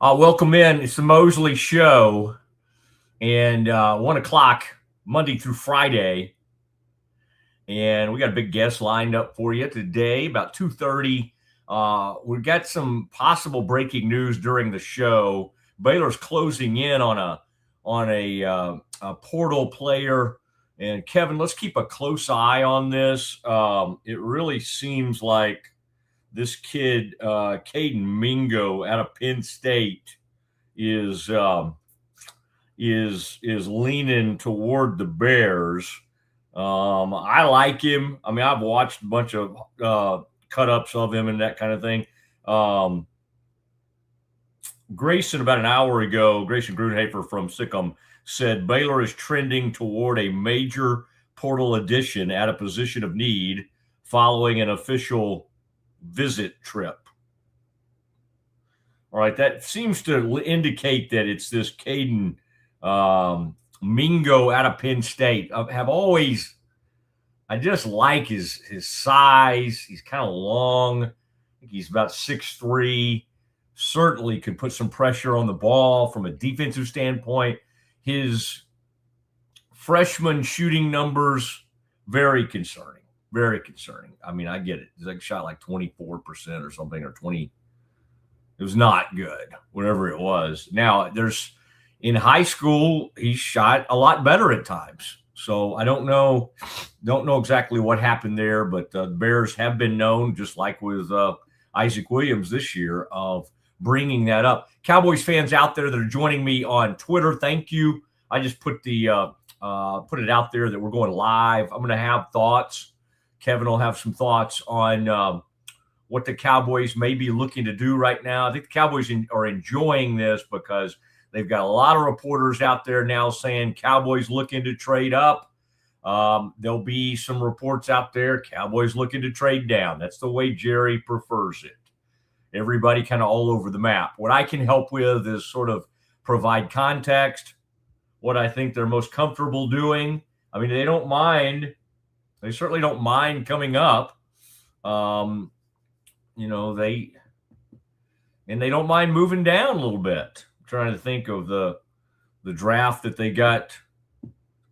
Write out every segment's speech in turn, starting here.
Welcome in. It's the Mosley Show, and 1 o'clock Monday through Friday. And we got a big guest lined up for you today, about 2:30. We've got some possible breaking news during the show. Baylor's closing in on a portal player. And Kevin, let's keep a close eye on this. It really seems like this kid, Caden Mingo out of Penn State, is leaning toward the Bears. I like him. I mean, I've watched a bunch of cut-ups of him and that kind of thing. Grayson, about an hour ago, Grayson Grunhafer from Siegmund said Baylor is trending toward a major portal addition at a position of need following an official visit trip. All right, that seems to indicate that it's this Caden Mingo out of Penn State. I just like his size. He's kind of long. I think he's about 6'3". Certainly could put some pressure on the ball from a defensive standpoint. His freshman shooting numbers, very concerning. Very concerning. I mean, I get it. He's like shot like 24% or something, or 20. It was not good, whatever it was. Now, in high school, he shot a lot better at times. So I don't know exactly what happened there, but the Bears have been known, just like with Isaac Williams this year, of bringing that up. Cowboys fans out there that are joining me on Twitter, thank you. I just put it out there that we're going live. I'm going to have thoughts. Kevin will have some thoughts on what the Cowboys may be looking to do right now. I think the Cowboys are enjoying this because they've got a lot of reporters out there now saying Cowboys looking to trade up. There'll be some reports out there, Cowboys looking to trade down. That's the way Jerry prefers it. Everybody kind of all over the map. What I can help with is sort of provide context, what I think they're most comfortable doing. I mean, they don't mind. They certainly don't mind coming up. They don't mind moving down a little bit. I'm trying to think of the draft that they got.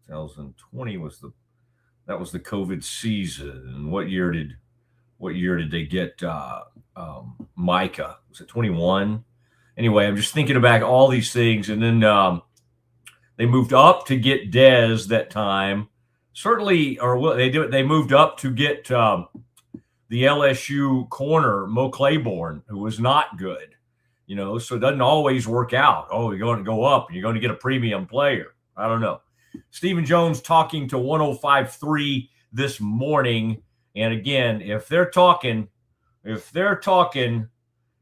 2020 was the COVID season. And what year did they get Micah? Was it 21? Anyway, I'm just thinking about all these things, and then they moved up to get Dez that time. Certainly, or they moved up to get the LSU corner, Mo Claiborne, who was not good. So it doesn't always work out. Oh, you're going to go up and you're going to get a premium player. I don't know. Stephen Jones talking to 105.3 this morning. And again, if they're talking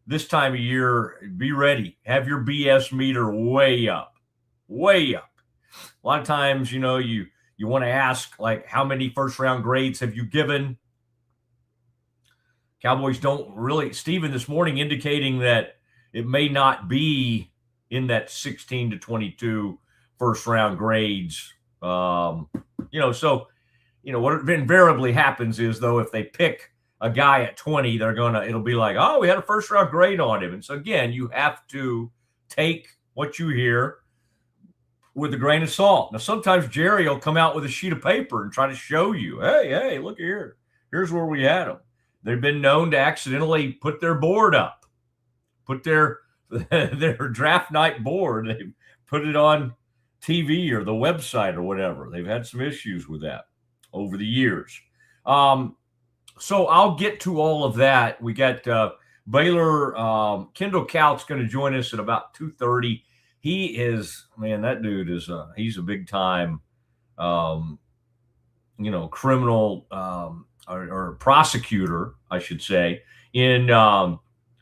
this time of year, be ready. Have your BS meter way up. Way up. A lot of times, you want to ask, like, how many first-round grades have you given? Cowboys don't really. Stephen this morning indicating that it may not be in that 16 to 22 first-round grades. So, what invariably happens is, though, if they pick a guy at 20, it'll be like, oh, we had a first-round grade on him. And so, again, you have to take what you hear with a grain of salt. Now, sometimes Jerry will come out with a sheet of paper and try to show you, hey, look here. Here's where we had them. They've been known to accidentally put their board up, put their draft night board. They put it on TV or the website or whatever. They've had some issues with that over the years. So I'll get to all of that. We got Baylor. Kendall Kaut's going to join us at about 2:30. He is, man, that dude is, he's a big time, criminal or prosecutor, I should say, in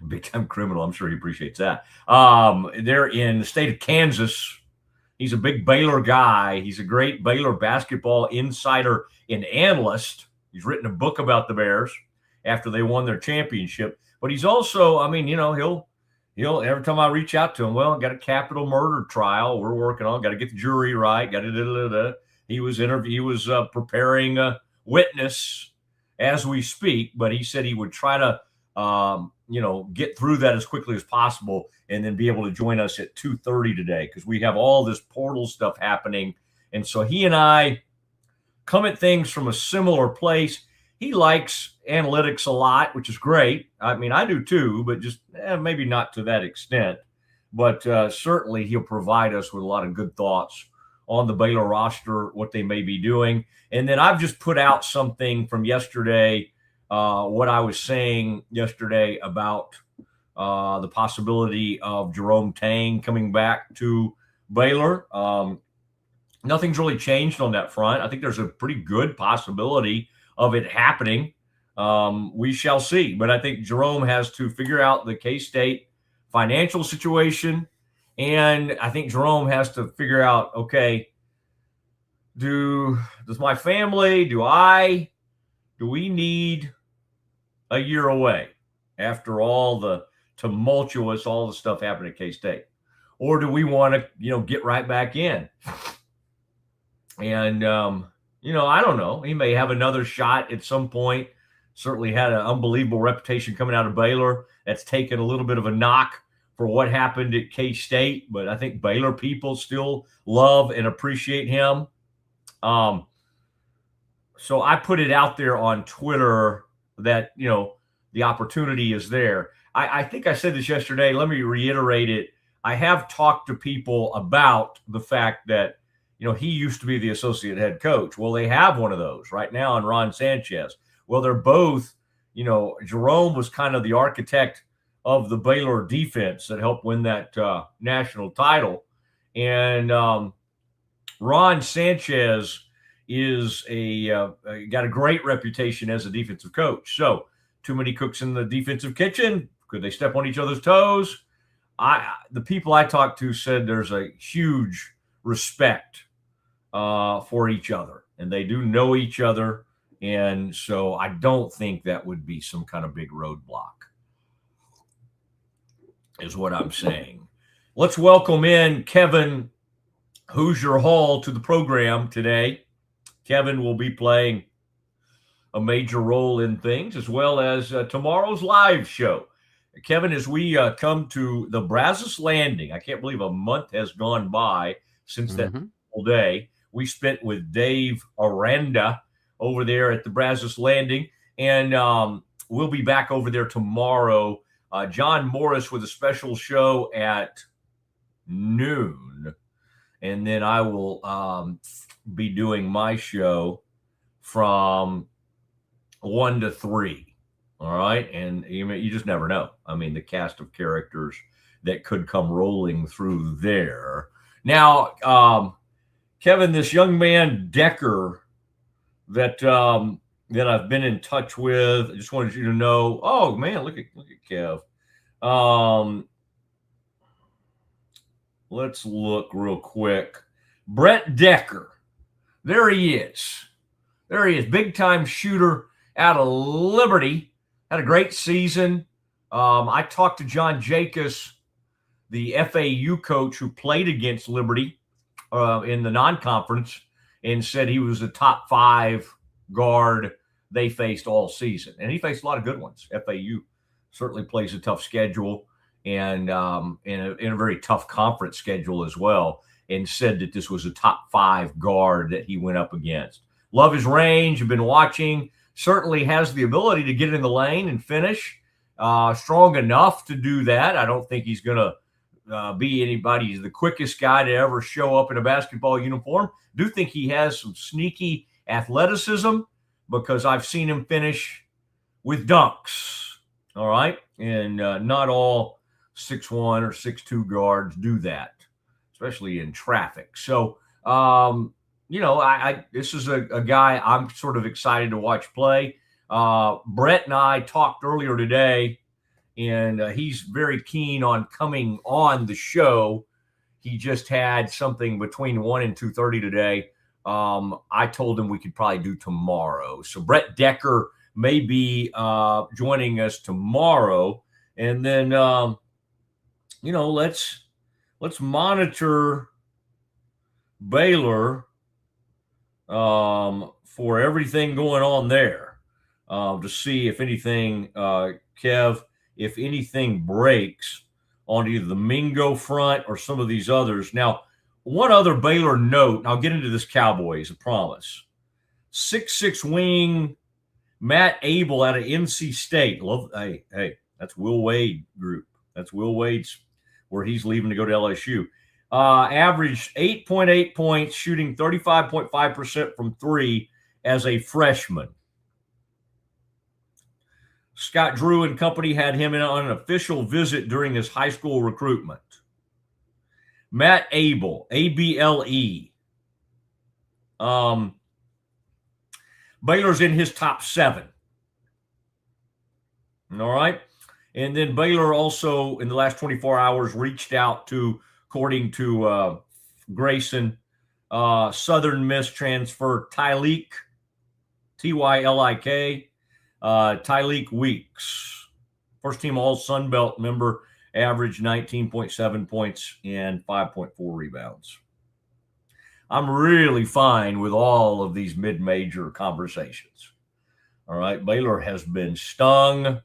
big time criminal. I'm sure he appreciates that. They're in the state of Kansas. He's a big Baylor guy. He's a great Baylor basketball insider and analyst. He's written a book about the Bears after they won their championship. But he's also, he'll every time I reach out to him, well, got a capital murder trial we're working on. Got to get the jury right. He was preparing a witness as we speak, but he said he would try to get through that as quickly as possible and then be able to join us at 2:30 today, because we have all this portal stuff happening. And so he and I come at things from a similar place. He likes analytics a lot, which is great. I mean, I do too, but just maybe not to that extent. But certainly he'll provide us with a lot of good thoughts on the Baylor roster, what they may be doing. And then I've just put out something from yesterday, what I was saying yesterday about the possibility of Jerome Tang coming back to Baylor. Nothing's really changed on that front. I think there's a pretty good possibility of it happening. We shall see. But I think Jerome has to figure out the K-State financial situation. And I think Jerome has to figure out, okay, does my family, do we need a year away after all the tumultuous, all the stuff happened at K-State? Or do we want to, get right back in? And, I don't know. He may have another shot at some point. Certainly had an unbelievable reputation coming out of Baylor. That's taken a little bit of a knock for what happened at K-State, but I think Baylor people still love and appreciate him. So I put it out there on Twitter that, the opportunity is there. I think I said this yesterday. Let me reiterate it. I have talked to people about the fact that, he used to be the associate head coach. Well, they have one of those right now in Ron Sanchez. Well, they're both, Jerome was kind of the architect of the Baylor defense that helped win that national title. And Ron Sanchez is got a great reputation as a defensive coach. So too many cooks in the defensive kitchen. Could they step on each other's toes? The people I talked to said there's a huge respect for each other, and they do know each other. And so I don't think that would be some kind of big roadblock, is what I'm saying. Let's welcome in Kevin Hoosier Hall to the program today. Kevin will be playing a major role in things, as well as tomorrow's live show. Kevin, as we come to the Brazos Landing, I can't believe a month has gone by since that whole day we spent with Dave Aranda over there at the Brazos Landing. And we'll be back over there tomorrow. John Morris with a special show at noon. And then I will be doing my show from 1 to 3. All right. And you just never know. I mean, the cast of characters that could come rolling through there. Now, Kevin, this young man, Decker, that I've been in touch with, I just wanted you to know. Oh man, look at Kev. Let's look real quick. Brett Decker. There he is. Big time shooter out of Liberty. Had a great season. I talked to John Jacobs, the FAU coach who played against Liberty in the non-conference, and said he was a top 5 guard they faced all season. And he faced a lot of good ones. FAU certainly plays a tough schedule and in a very tough conference schedule as well, and said that this was a top 5 guard that he went up against. Love his range. I've been watching. Certainly has the ability to get in the lane and finish. Strong enough to do that. I don't think he's going to be anybody's the quickest guy to ever show up in a basketball uniform. Do think he has some sneaky athleticism, because I've seen him finish with dunks. All right. And not all 6'1" or 6'2" guards do that, especially in traffic. So, this is a guy I'm sort of excited to watch play. Brett and I talked earlier today, and he's very keen on coming on the show. He just had something between 1 and 2:30 today. I told him we could probably do tomorrow. So Brett Decker may be joining us tomorrow. And then, let's monitor Baylor for everything going on there. to see if anything, Kev, if anything breaks on either the Mingo front or some of these others. Now, one other Baylor note, and I'll get into this Cowboys, I promise. 6'6" wing Matt Abel out of NC State. Hey, that's Will Wade group. That's Will Wade's where he's leaving to go to LSU. Averaged 8.8 points, shooting 35.5% from three as a freshman. Scott Drew and company had him in on an official visit during his high school recruitment. Matt Abel, A-B-L-E. Baylor's in his top 7. All right. And then Baylor also, in the last 24 hours, reached out to, according to Grayson, Southern Miss transfer Tylik, T-Y-L-I-K, Tylik Weeks. First team All Sun Belt member, averaged 19.7 points and 5.4 rebounds. I'm really fine with all of these mid-major conversations. All right. Baylor has been stung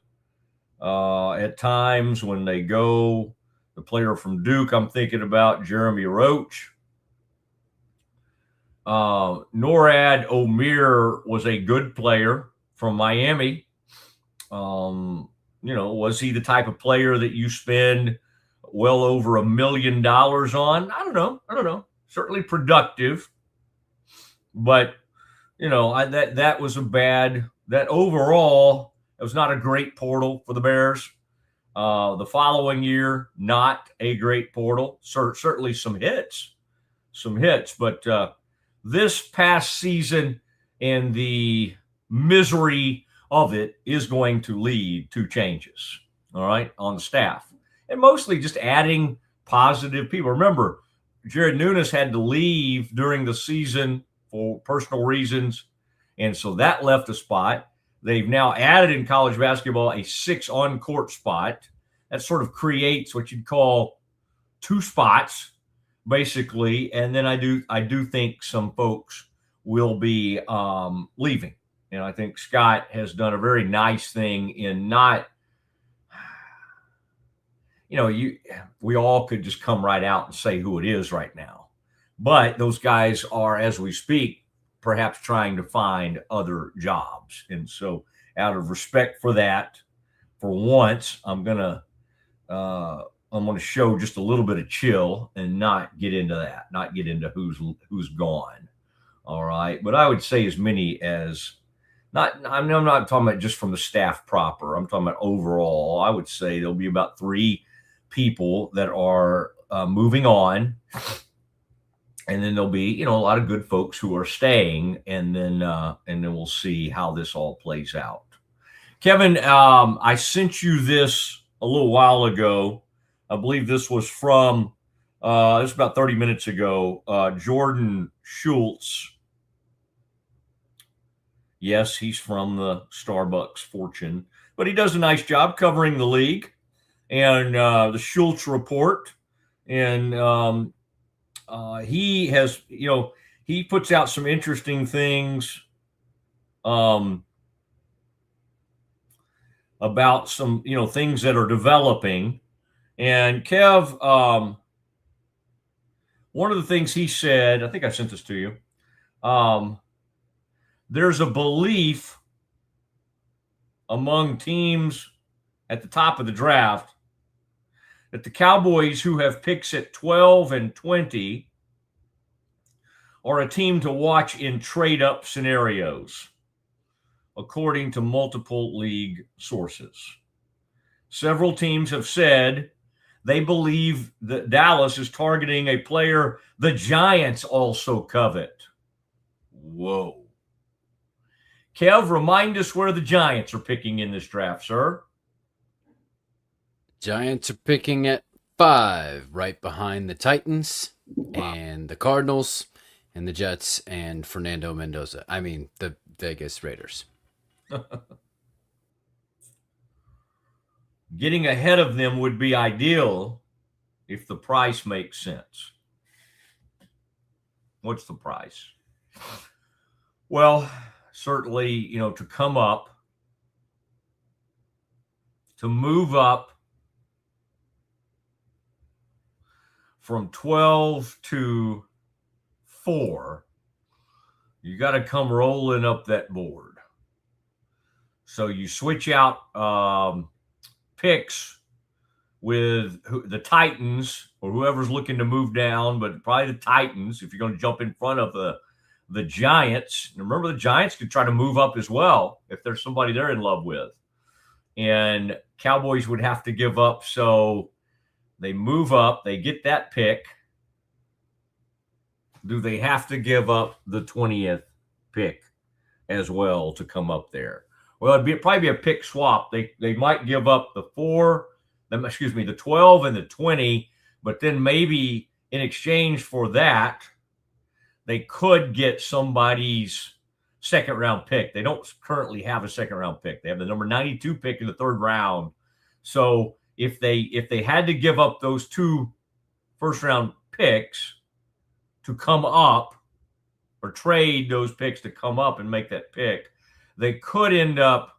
at times when they go. The player from Duke, I'm thinking about Jeremy Roach. Norad Omir was a good player from Miami. Was he the type of player that you spend well over $1 million on? I don't know. Certainly productive, but that was that overall, it was not a great portal for the Bears. The following year, not a great portal. Certainly some hits, but this past season and the misery of it is going to lead to changes, all right, on the staff. And mostly just adding positive people. Remember, Jared Nunes had to leave during the season for personal reasons, and so that left a spot. They've now added in college basketball a 6 on-court spot. That sort of creates what you'd call 2 spots, basically. And then I do think some folks will be leaving. And I think Scott has done a very nice thing in not, we all could just come right out and say who it is right now. But those guys are, as we speak, perhaps trying to find other jobs. And so out of respect for that, for once, I'm going to show just a little bit of chill and not get into that, not get into who's gone. All right. But I would say as many as I'm not talking about just from the staff proper. I'm talking about overall. I would say there'll be about 3 people that are moving on. And then there'll be, a lot of good folks who are staying, and then we'll see how this all plays out. Kevin, I sent you this a little while ago. I believe this was from this about 30 minutes ago. Jordan Schmaltz. Yes, he's from the Starbucks fortune, but he does a nice job covering the league and the Schultz report. And he has, he puts out some interesting things about some, things that are developing. And Kev, one of the things he said, I think I sent this to you. There's a belief among teams at the top of the draft that the Cowboys, who have picks at 12 and 20, are a team to watch in trade-up scenarios, according to multiple league sources. Several teams have said they believe that Dallas is targeting a player the Giants also covet. Whoa. Kev, remind us where the Giants are picking in this draft, sir. Giants are picking at 5, right behind the Titans and the Cardinals and the Jets and Fernando Mendoza. I mean, the Vegas Raiders. Getting ahead of them would be ideal if the price makes sense. What's the price? Well, certainly, to come up to move up from 12 to 4, you got to come rolling up that board. So you switch out picks with the Titans or whoever's looking to move down, but probably the Titans if you're going to jump in front of the Giants. And remember, the Giants could try to move up as well if there's somebody they're in love with. And Cowboys would have to give up. So they move up. They get that pick. Do they have to give up the 20th pick as well to come up there? Well, it'd probably be a pick swap. They might give up the 12 and the 20, but then maybe in exchange for that, they could get somebody's second round pick. They don't currently have a second round pick. They have the number 92 pick in the 3rd round. So if they had to give up those 2 first round picks to come up or trade those picks to come up and make that pick, they could end up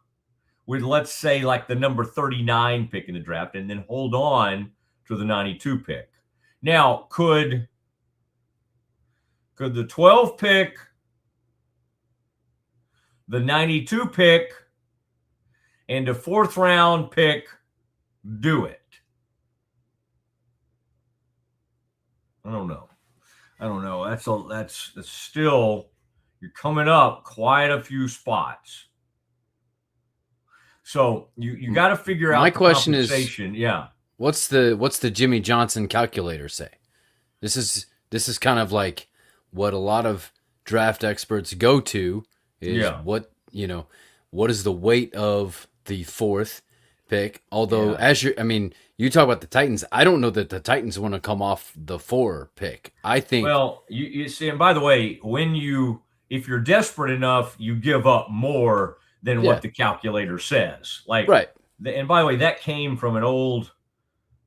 with, let's say, like the number 39 pick in the draft and then hold on to the 92 pick. Now, could the 12 pick, the 92 pick, and the 4th round pick do it? I don't know. That's still, you're coming up quite a few spots. So you got to figure out. My question is, yeah. What's the Jimmy Johnson calculator say? This is kind of like what a lot of draft experts go to is what is the weight of the 4th pick. Although you talk about the Titans, I don't know that the Titans want to come off the 4 pick. I think. Well, you see, and by the way, if you're desperate enough, you give up more than what the calculator says. Like, right. And by the way, that came from an old,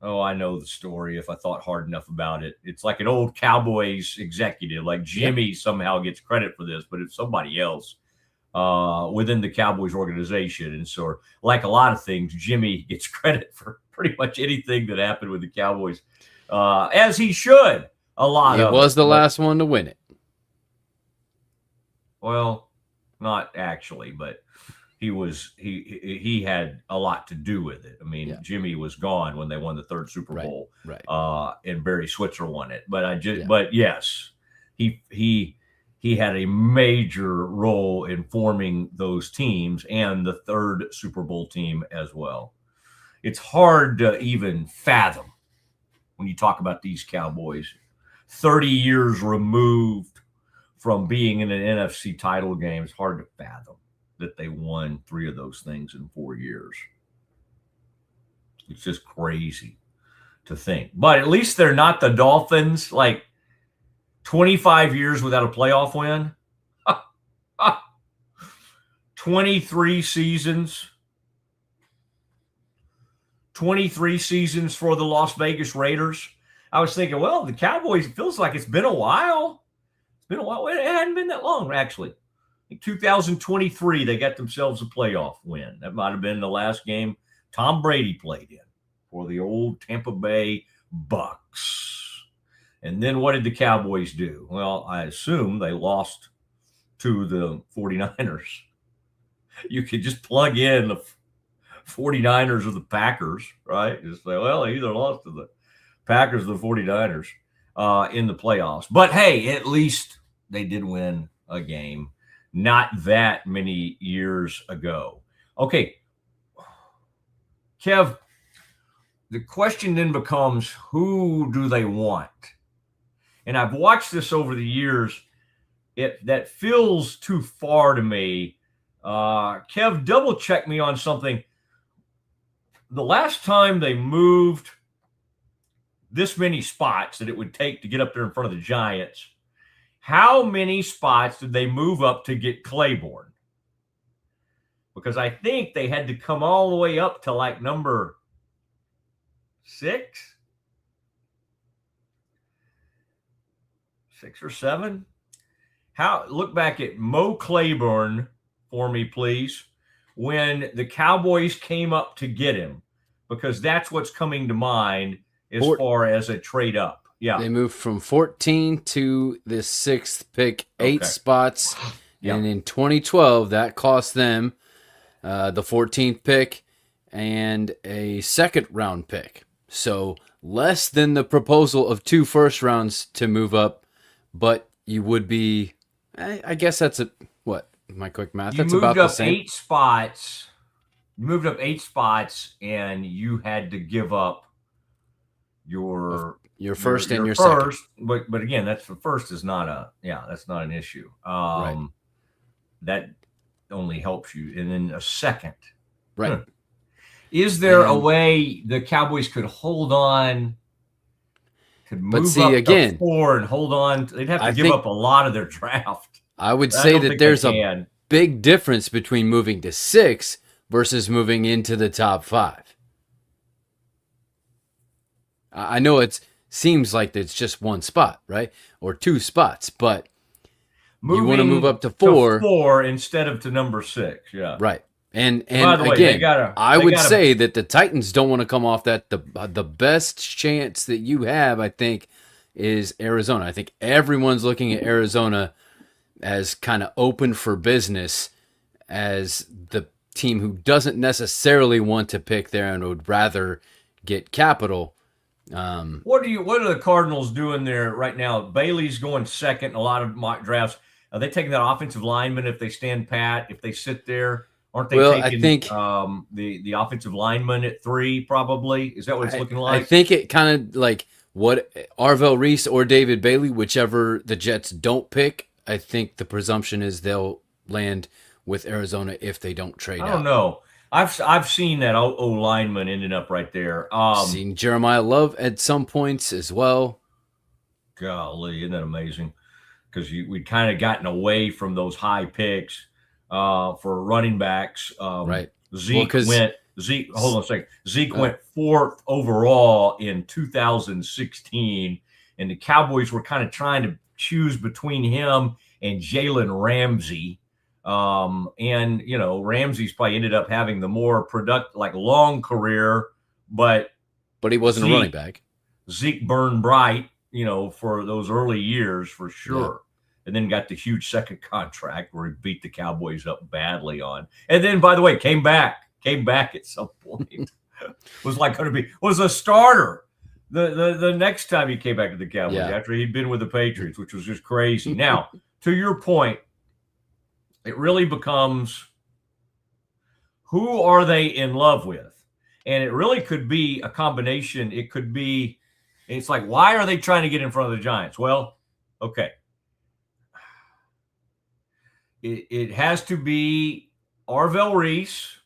I know the story if I thought hard enough about it. It's like an old Cowboys executive, like Jimmy somehow gets credit for this, but it's somebody else within the Cowboys organization. And so, like a lot of things, Jimmy gets credit for pretty much anything that happened with the Cowboys, as he should. A lot of it. He was the last one to win it. Well, not actually, but he had a lot to do with it. I mean, Jimmy was gone when they won the 3rd Super Bowl, right. And Barry Switzer won it. But yes, he had a major role in forming those teams and the 3rd Super Bowl team as well. It's hard to even fathom when you talk about these Cowboys, 30 years removed from being in an NFC title game. It's hard to fathom that they won 3 of those things in 4 years. It's just crazy to think. But at least they're not the Dolphins, like 25 years without a playoff win. 23 seasons. 23 seasons for the Las Vegas Raiders. I was thinking, well, the Cowboys, it feels like it's been a while. It's been a while. It hadn't been that long, actually. In 2023, they got themselves a playoff win. That might have been the last game Tom Brady played in for the old Tampa Bay Bucks. And then what did the Cowboys do? Well, I assume they lost to the 49ers. You could just plug in the 49ers or the Packers, right? Just say, well, they either lost to the Packers or the 49ers in the playoffs. But, hey, at least they did win a game not that many years ago. Okay, Kev, the question then becomes, who do they want? And I've watched this over the years. That feels too far to me. Kev, double check me on something. The last time they moved this many spots that it would take to get up there in front of the Giants, how many spots did they move up to get Claiborne? Because I think they had to come all the way up to like number 6 or 7. Look back at Mo Claiborne for me, please. When the Cowboys came up to get him, because that's what's coming to mind as far as a trade up. Yeah. They moved from 14 to the 6th pick, 8 spots. And in 2012, that cost them the 14th pick and a 2nd round pick. So less than the proposal of 2 first rounds to move up, but you would be, I guess that's my quick math. That's about the same. You moved up 8 spots, and you had to give up your first and your second. But again, that's the first is not that's not an issue. Right. That only helps you, and then a second. Right. Is there a way the Cowboys could hold on? Could move up to 4 and hold on? They'd have to give up a lot of their draft. I would say that there's a big difference between moving to 6 versus moving into the top 5. I know it seems like it's just 1 spot, right? Or 2 spots, but you want to move up to 4 instead of to number 6. Yeah. Right. And by the way, again, I would say that the Titans don't want to come off that. The best chance that you have, I think, is Arizona. I think everyone's looking at Arizona as kind of open for business as the team who doesn't necessarily want to pick there and would rather get capital. What are the Cardinals doing there right now? Bailey's going second in a lot of mock drafts. Are they taking that offensive lineman if they stand pat, if they sit there? Aren't they taking I think, the offensive lineman at 3 probably? Is that what it's looking like? I think it kind of like what Arvell Reese or David Bailey, whichever the Jets don't pick, I think the presumption is they'll land with Arizona if they don't trade out. I don't know. I've seen that O lineman ending up right there. Seen Jeremiah Love at some points as well. Golly, isn't that amazing? Because we'd kind of gotten away from those high picks for running backs. Right. Zeke went 4th overall in 2016, and the Cowboys were kind of trying to choose between him and Jalen Ramsey. And Ramsey's probably ended up having the more productive, long career, but he wasn't a running back. Zeke burned bright, for those early years for sure. Yeah. And then got the huge second contract where he beat the Cowboys up badly on. And then, by the way, came back at some point. was a starter the next time he came back to the Cowboys after he'd been with the Patriots, which was just crazy. Now, to your point, it really becomes who are they in love with? And it really could be a combination. It's like, why are they trying to get in front of the Giants? Well, okay. It has to be Arvell Reese,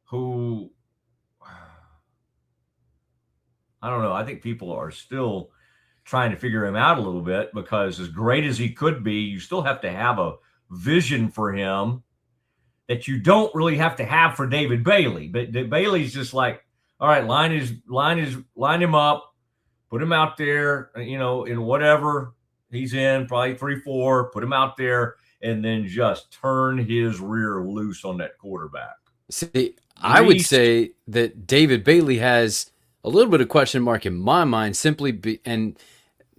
who, I don't know, I think people are still trying to figure him out a little bit, because as great as he could be, you still have to have a vision for him that you don't really have to have for David Bailey. But Bailey's just like, all right, line him up, put him out there, in whatever he's in, probably 3-4, put him out there, and then just turn his rear loose on that quarterback. See, I would say that David Bailey has a little bit of question mark in my mind, and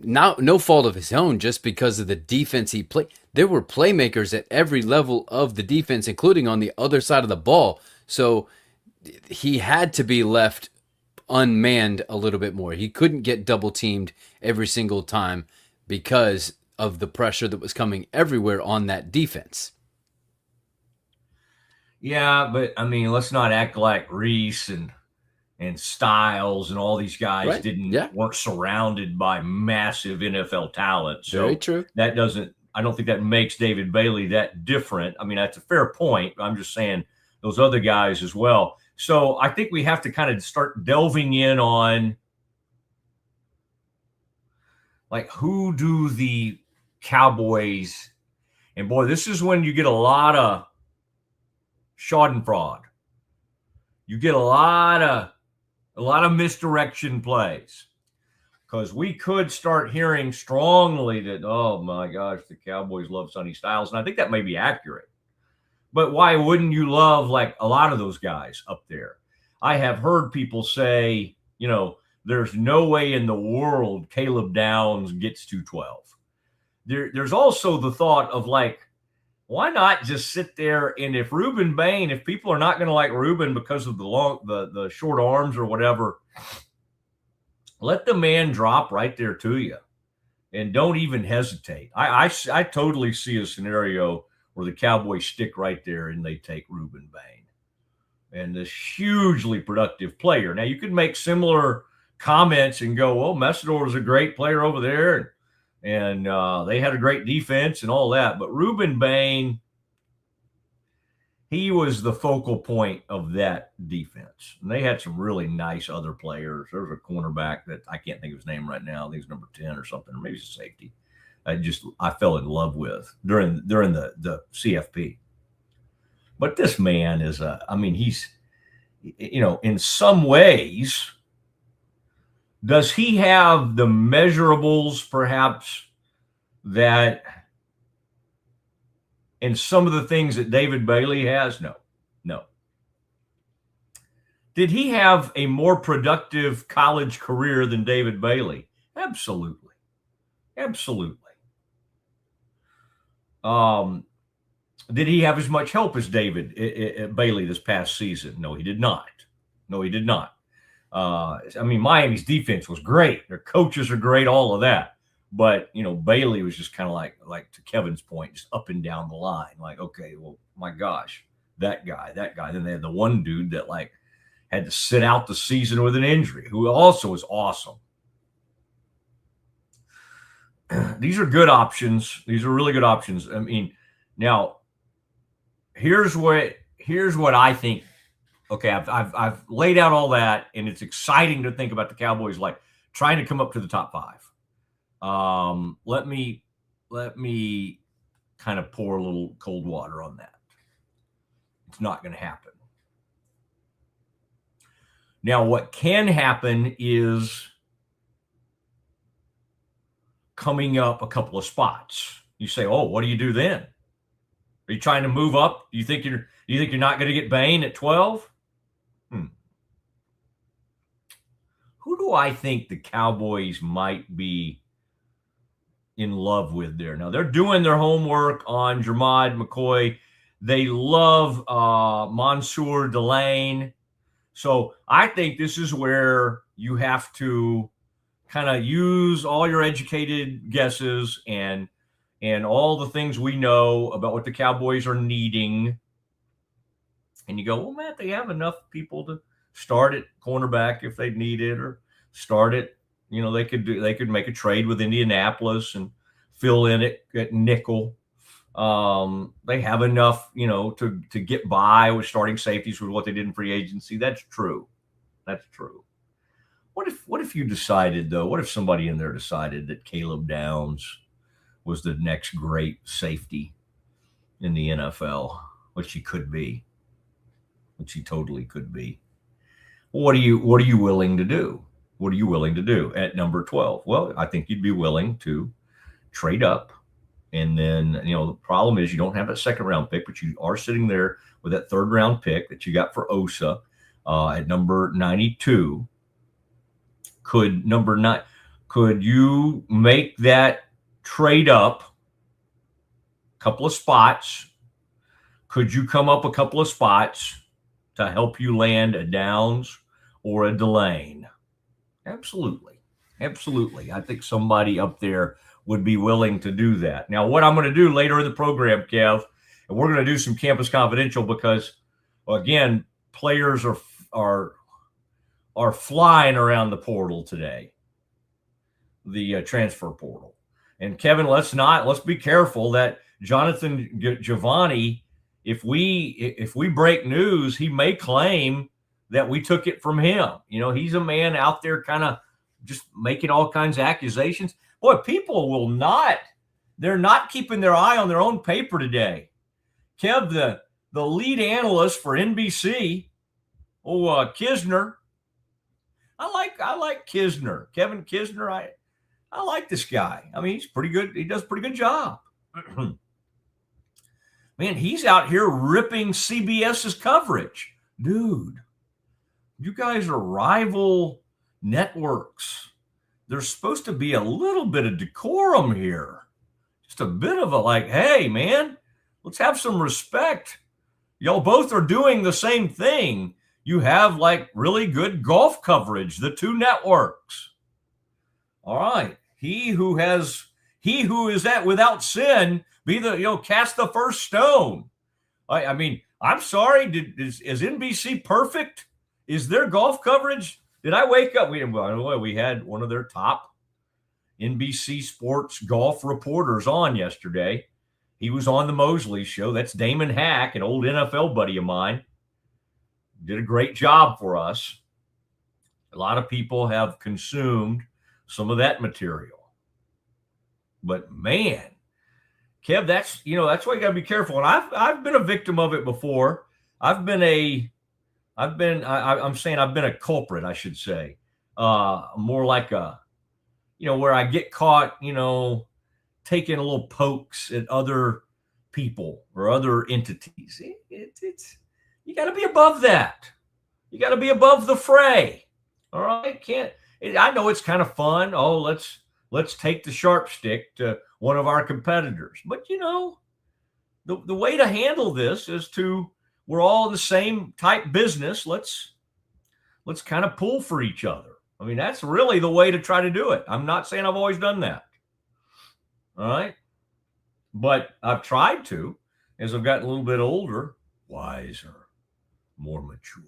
no fault of his own, just because of the defense he played. There were playmakers at every level of the defense, including on the other side of the ball. So he had to be left unmanned a little bit more. He couldn't get double teamed every single time because of the pressure that was coming everywhere on that defense. Yeah, but I mean, let's not act like Reese and Styles and all these guys weren't surrounded by massive NFL talent. So very true. I don't think that makes David Bailey that different. I mean, that's a fair point. I'm just saying those other guys as well. So I think we have to kind of start delving in on, who do the Cowboys, and boy, this is when you get a lot of schadenfreude. You get a lot of misdirection plays, because we could start hearing strongly that, oh my gosh, the Cowboys love Sonny Styles. And I think that may be accurate. But why wouldn't you love a lot of those guys up there? I have heard people say, there's no way in the world Caleb Downs gets to 12. There's also the thought of like, why not just sit there, and if Ruben Bain, if people are not going to like Ruben because of the short arms or whatever, let the man drop right there to you and don't even hesitate. I totally see a scenario where the Cowboys stick right there and they take Ruben Bain, and this hugely productive player. Now, you could make similar comments and go, well, Messidor was a great player over there, and they had a great defense and all that. But Ruben Bain, he was the focal point of that defense. And they had some really nice other players. There was a cornerback that I can't think of his name right now. I think he's number 10 or something, or maybe he's a safety. I fell in love with during the CFP. But this man is he's, in some ways, does he have the measurables perhaps that in some of the things that David Bailey has? No. Did he have a more productive college career than David Bailey? Absolutely. Did he have as much help as David Bailey this past season? No, he did not. Miami's defense was great. Their coaches are great, all of that. But, Bailey was just kind of like to Kevin's point, just up and down the line. Like, okay, well, my gosh, that guy. Then they had the one dude that had to sit out the season with an injury, who also was awesome. These are good options. These are really good options. Now, here's what I think. Okay, I've laid out all that, and it's exciting to think about the Cowboys trying to come up to the top 5. Let me kind of pour a little cold water on that. It's not going to happen. Now, what can happen is coming up a couple of spots. You say, "Oh, what do you do then? Are you trying to move up? Do you think you're not going to get Bain at 12?" Who do I think the Cowboys might be in love with there? Now, they're doing their homework on Jermod McCoy. They love Mansour Delane. So I think this is where you have to kind of use all your educated guesses and all the things we know about what the Cowboys are needing. And you go, well, Matt, they have enough people to start at cornerback if they need it, or start it. They could make a trade with Indianapolis and fill in it at nickel. They have enough, to get by with starting safeties with what they did in free agency. That's true. What if you decided, though? What if somebody in there decided that Caleb Downs was the next great safety in the NFL, which he could be, which he totally could be? What are you willing to do? What are you willing to do at number 12? Well, I think you'd be willing to trade up. And then, the problem is you don't have that second round pick, but you are sitting there with that third round pick that you got for Osa at number 92. Could you make that trade up a couple of spots? Could you come up a couple of spots to help you land a Downs or a Delane? Absolutely. I think somebody up there would be willing to do that. Now, what I'm going to do later in the program, Kev, and we're going to do some Campus Confidential because, again, players are flying around the portal today, the transfer portal. And Kevin, let's be careful that Jonathan Giovanni, if we break news, he may claim that we took it from him. He's a man out there kind of just making all kinds of accusations. Boy, people they're not keeping their eye on their own paper today. Kev, the lead analyst for NBC, Kisner. I like Kisner. Kevin Kisner, I like this guy. He's pretty good. He does a pretty good job. Man, he's out here ripping CBS's coverage. Dude, You guys are rival networks. There's supposed to be a little bit of decorum here. Just a bit of a like, hey, man, let's have some respect. Y'all both are doing the same thing. You have like really good golf coverage, the two networks. All right. He who is at without sin, cast the first stone. I mean, I'm sorry. Is NBC perfect? Is their golf coverage? Did I wake up? We had one of their top NBC Sports golf reporters on yesterday. He was on the Mosley Show. That's Damon Hack, an old NFL buddy of mine. Did a great job for us. A lot of people have consumed some of that material. But man, Kev, that's why you got to be careful. And I've been a victim of it before. I've been a culprit, I should say. More like where I get caught, taking a little pokes at other people or other entities. It's you got to be above that. You got to be above the fray. All right, I know it's kind of fun. Oh, let's take the sharp stick to one of our competitors. But the way to handle this is we're all in the same type business. Let's kind of pull for each other. I mean, that's really the way to try to do it. I'm not saying I've always done that. All right. But I've tried to, as I've gotten a little bit older, wiser, more mature.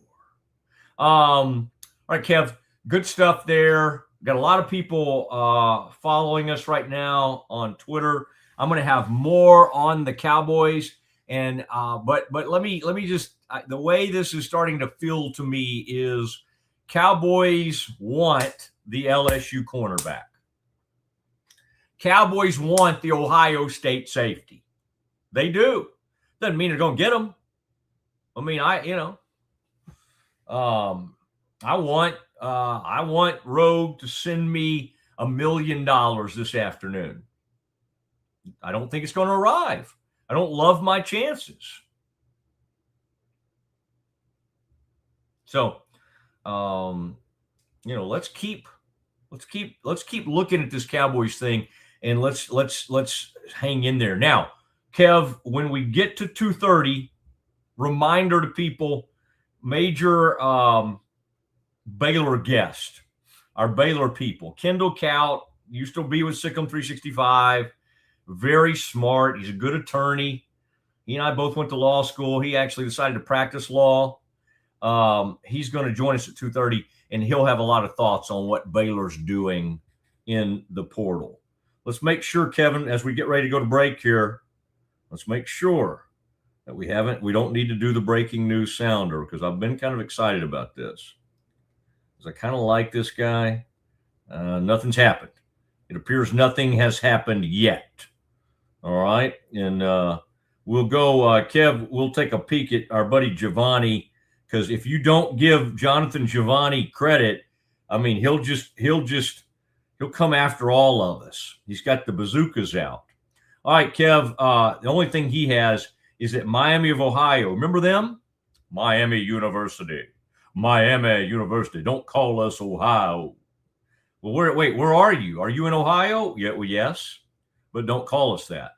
All right, Kev, good stuff there. Got a lot of people following us right now on Twitter. I'm going to have more on the Cowboys. And but let me just the way this is starting to feel to me is Cowboys want the LSU cornerback. Cowboys want the Ohio State safety. They do. Doesn't mean they're going to get them. I mean, I want Rogue to send me $1 million this afternoon. I don't think it's going to arrive. I don't love my chances. So, let's keep looking at this Cowboys thing, and let's hang in there. Now, Kev, when we get to 2:30, reminder to people, major Baylor guest, our Baylor people, Kendall Kaut, used to be with Siegmund 365. Very smart. He's a good attorney. He and I both went to law school. He actually decided to practice law. He's going to join us at 2:30, and he'll have a lot of thoughts on what Baylor's doing in the portal. Let's make sure, Kevin, as we get ready to go to break here, let's make sure that we don't need to do the breaking news sounder, because I've been kind of excited about this. Because I kind of like this guy. Nothing's happened. It appears nothing has happened yet. All right. And we'll go, Kev, we'll take a peek at our buddy Giovanni, because if you don't give Jonathan Giovanni credit, I mean, he'll come after all of us. He's got the bazookas out. All right, Kev, the only thing he has is at Miami of Ohio. Remember them? Miami University. Don't call us Ohio. Well, where are you? Are you in Ohio? Yeah, well, yes, but don't call us that.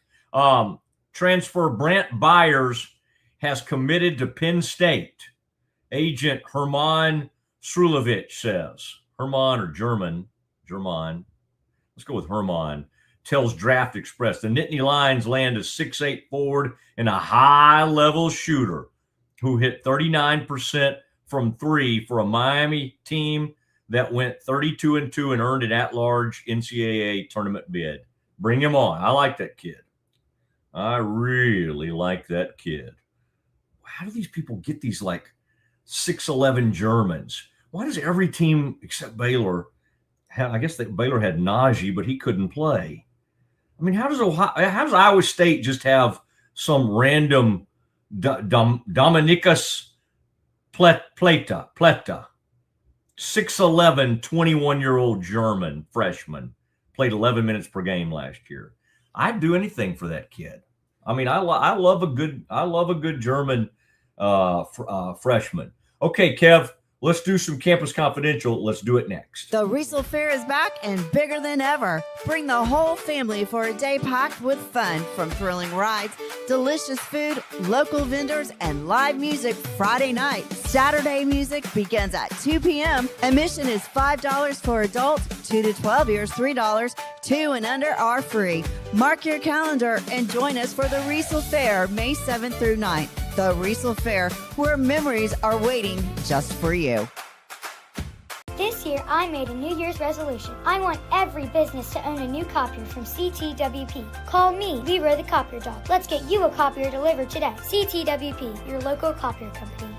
Transfer Brant Byers has committed to Penn State. Agent Herman Srulovich says. Herman or German. Let's go with Herman. Tells Draft Express the Nittany Lions land a 6'8" forward and a high-level shooter who hit 39% from three for a Miami team that went 32-2 and earned an at-large NCAA tournament bid. Bring him on. I like that kid. I really like that kid. How do these people get these like 6'11" Germans? Why does every team except Baylor have? I guess that Baylor had Najee, but he couldn't play. I mean, how does Iowa State just have some random Dominicus Pleta, 6'11", 21-year-old German freshman, played 11 minutes per game last year? I'd do anything for that kid. I mean, I love a good German freshman. Okay, Kev, let's do some Campus Confidential. Let's do it next. The Riesel Fair is back and bigger than ever. Bring the whole family for a day packed with fun, from thrilling rides, delicious food, local vendors, and live music Friday night. Saturday music begins at 2 p.m. Admission is $5 for adults, 2 to 12 years, $3. 2 and under are free. Mark your calendar and join us for the Riesel Fair, May 7th through 9th. The Riesel Fair, where memories are waiting just for you. This year, I made a New Year's resolution. I want every business to own a new copier from CTWP. Call me, Leroy the Copier Dog. Let's get you a copier delivered today. CTWP, your local copier company.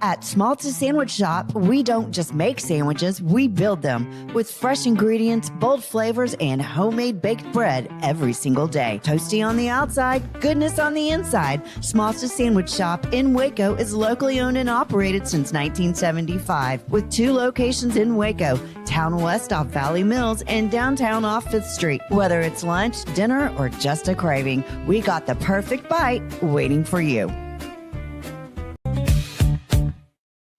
At Schmaltz's Sandwich Shop, we don't just make sandwiches, we build them with fresh ingredients, bold flavors, and homemade baked bread every single day. Toasty on the outside, goodness on the inside. Schmaltz's Sandwich Shop in Waco is locally owned and operated since 1975 with 2 locations in Waco, Town West off Valley Mills and downtown off 5th Street. Whether it's lunch, dinner, or just a craving, we got the perfect bite waiting for you.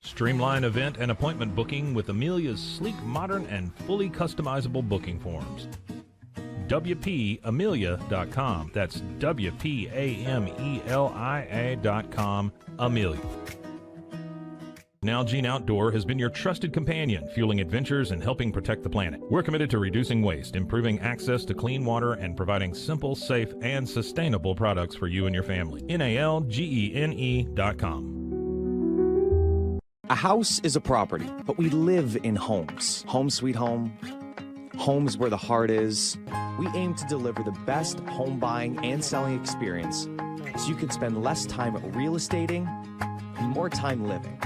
Streamline event and appointment booking with Amelia's sleek, modern, and fully customizable booking forms. WPAmelia.com. That's WPAMELIA.com. Amelia. Nalgene Outdoor has been your trusted companion, fueling adventures and helping protect the planet. We're committed to reducing waste, improving access to clean water, and providing simple, safe, and sustainable products for you and your family. NALGENE.com. A house is a property, but we live in homes. Home sweet home, homes where the heart is. We aim to deliver the best home buying and selling experience so you can spend less time real estating and more time living.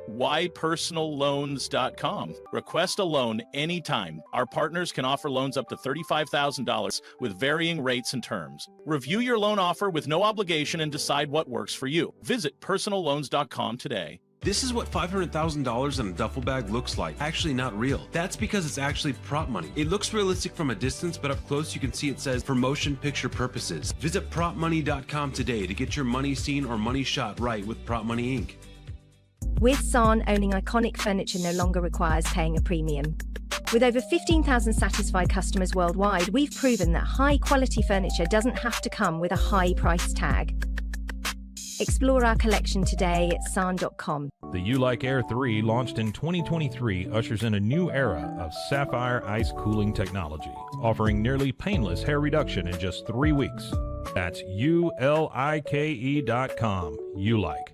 WhyPersonalLoans.com. Request a loan anytime. Our partners can offer loans up to $35,000 with varying rates and terms. Review your loan offer with no obligation and decide what works for you. Visit PersonalLoans.com today. This is what $500,000 in a duffel bag looks like. Actually not real. That's because it's actually prop money. It looks realistic from a distance, but up close you can see it says for motion picture purposes. Visit PropMoney.com today to get your money seen or money shot right with Prop Money Inc. With San owning iconic furniture no longer requires paying a premium. With over 15,000 satisfied customers worldwide, we've proven that high-quality furniture doesn't have to come with a high price tag. Explore our collection today at san.com. The U-Like Air 3, launched in 2023, ushers in a new era of sapphire ice cooling technology, offering nearly painless hair reduction in just 3 weeks. That's ULIKE.com. U-Like.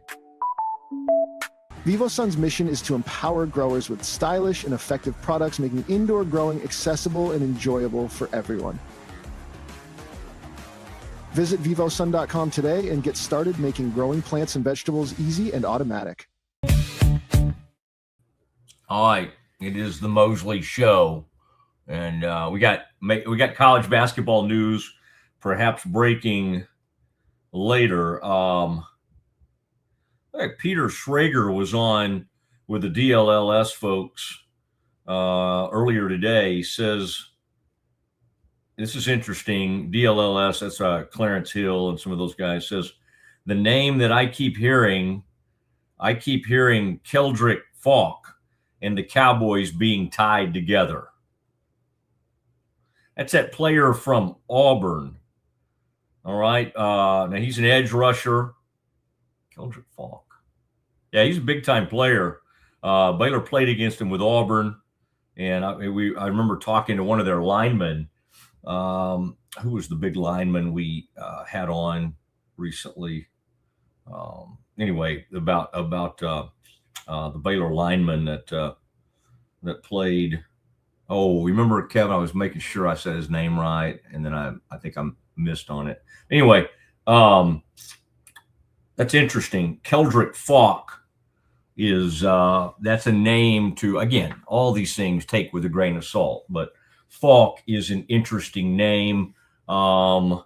VivoSun's mission is to empower growers with stylish and effective products, making indoor growing accessible and enjoyable for everyone. Visit VivoSun.com today and get started making growing plants and vegetables easy and automatic. All right, it is the Mosley Show, and we got college basketball news, perhaps breaking later. Peter Schrager was on with the DLLS folks earlier today. He says, this is interesting, DLLS, that's Clarence Hill and some of those guys, says, the name that I keep hearing Keldrick Falk and the Cowboys being tied together. That's that player from Auburn. All right. Now he's an edge rusher. Keldrick Falk. Yeah, he's a big-time player. Baylor played against him with Auburn, and I remember talking to one of their linemen. Who was the big lineman we had on recently? Anyway, about the Baylor lineman that played. Oh, remember, Kevin? I was making sure I said his name right, and then I think I missed on it. Anyway, that's interesting. Keldrick Falk is that's a name to, again, all these things take with a grain of salt, but Falk is an interesting name. Kev,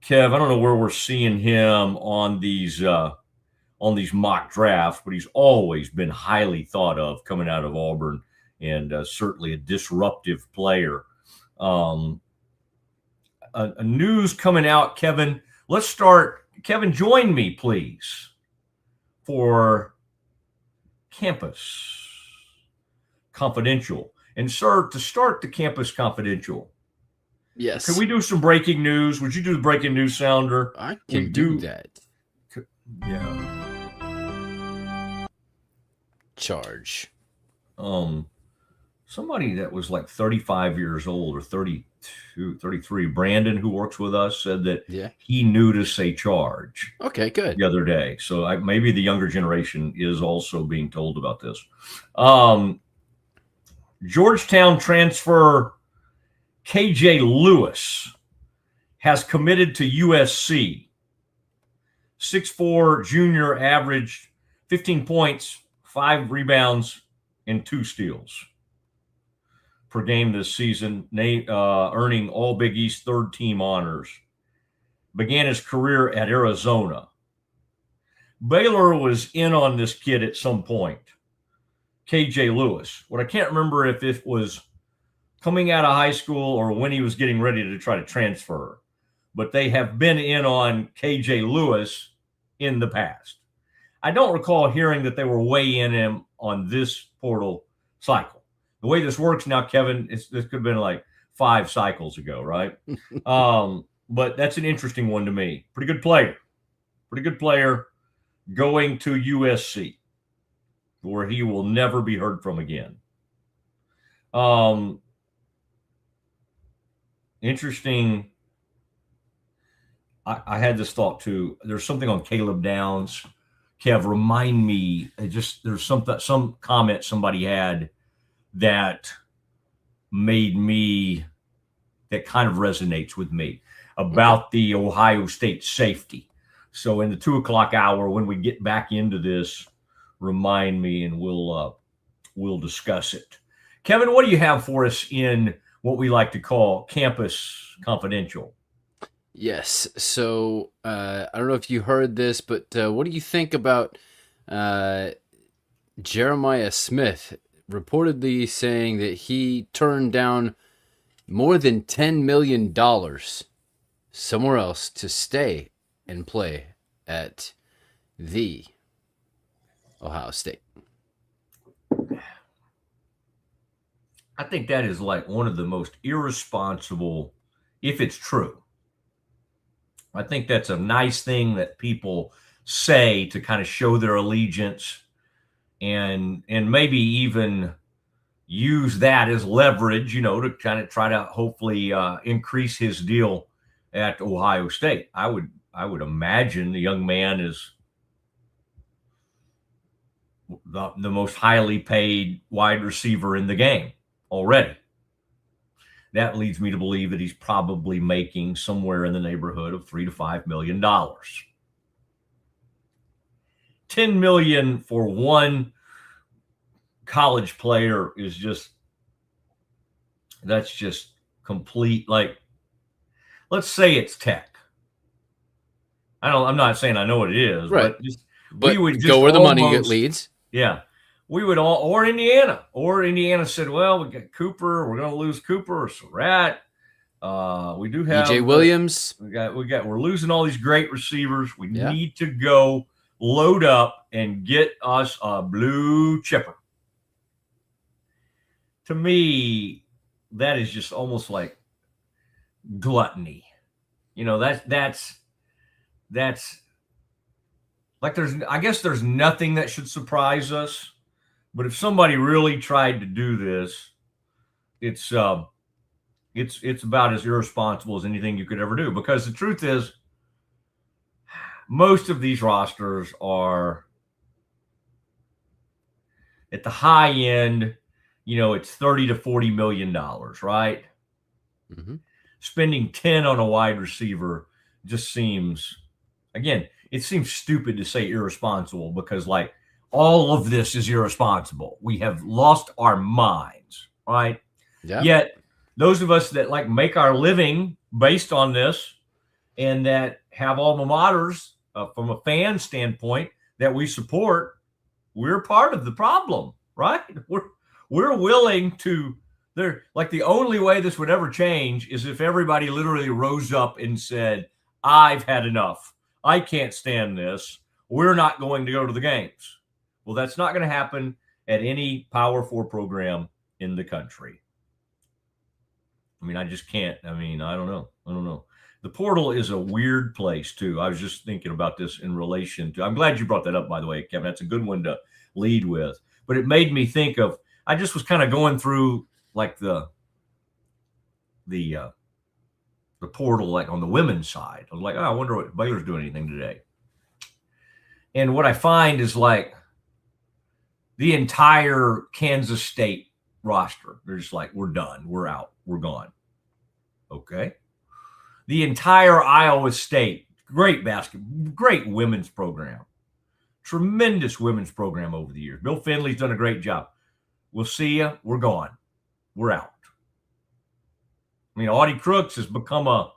I don't know where we're seeing him on these mock drafts, but he's always been highly thought of coming out of Auburn, and certainly a disruptive player. A news coming out, Kevin. Let's start. Kevin, join me, please, for Campus Confidential. And sir, to start the Campus Confidential, yes, can we do some breaking news? Would you do the breaking news sounder? I can do that. Yeah. Charge. Somebody that was like 35 years old or 32, 33, Brandon, who works with us, said that he knew to say charge. Okay, good. The other day. So maybe the younger generation is also being told about this. Georgetown transfer KJ Lewis has committed to USC. 6'4" junior, averaged 15 points, 5 rebounds, and 2 steals per game this season, earning all Big East third-team honors. Began his career at Arizona. Baylor was in on this kid at some point, KJ Lewis. What I can't remember if it was coming out of high school or when he was getting ready to try to transfer. But they have been in on KJ Lewis in the past. I don't recall hearing that they were way in him on this portal cycle. The way this works now, Kevin, this could have been like 5 cycles ago, right? But that's an interesting one to me. Pretty good player going to USC, where he will never be heard from again. Interesting. I had this thought too. There's something on Caleb Downs. Kev, remind me. There's some comment somebody had that kind of resonates with me about the Ohio State safety. So in the 2:00 hour, when we get back into this, remind me and we'll discuss it. Kevin, what do you have for us in what we like to call Campus Confidential? Yes. So I don't know if you heard this, but what do you think about Jeremiah Smith reportedly saying that he turned down more than $10 million somewhere else to stay and play at the Ohio State? I think that is like one of the most irresponsible, if it's true. I think that's a nice thing that people say to kind of show their allegiance and maybe even use that as leverage, to kind of try to hopefully increase his deal at Ohio State. I would imagine the young man is the most highly paid wide receiver in the game already. That leads me to believe that he's probably making somewhere in the neighborhood of $3 to $5 million. $10 million for one college player is that's just complete. Like, let's say it's Tech. I'm not saying I know what it is, right? But we would just go where the money leads. Yeah. We would all, or Indiana said, well, we got Cooper. We're going to lose Cooper or Surratt. We do have EJ Williams. We're losing all these great receivers. We need to go load up and get us a blue chipper. To me, that is just almost like gluttony. That's like I guess there's nothing that should surprise us. But if somebody really tried to do this, it's about as irresponsible as anything you could ever do. Because the truth is, most of these rosters are at the high end. It's $30 to $40 million, right? Mm-hmm. Spending 10 on a wide receiver just seems, again, it seems stupid to say irresponsible because, like, all of this is irresponsible. We have lost our minds, right? Yeah. Yet those of us that like make our living based on this and that have alma maters from a fan standpoint that we support, we're part of the problem, right? We're willing to. Like the only way this would ever change is if everybody literally rose up and said, "I've had enough. I can't stand this. we're not going to go to the games. Well, that's not going to happen at any Power 4 program in the country. I mean, I just can't. I mean, I don't know. The portal is a weird place, too. I was just thinking about this in relation to – I'm glad you brought that up, by the way, Kevin. That's a good one to lead with. But it made me think of – I just was kind of going through, like, the portal, like, on the women's side. I was like, oh, I wonder what Baylor's doing anything today. And what I find is, like, the entire Kansas State roster, they're just like, we're done. We're out. We're gone. Okay. The entire Iowa State, great basketball, great women's program, tremendous women's program over the years. Bill Finley's done a great job. We'll see you. We're gone. We're out. I mean, Audie Crooks has become a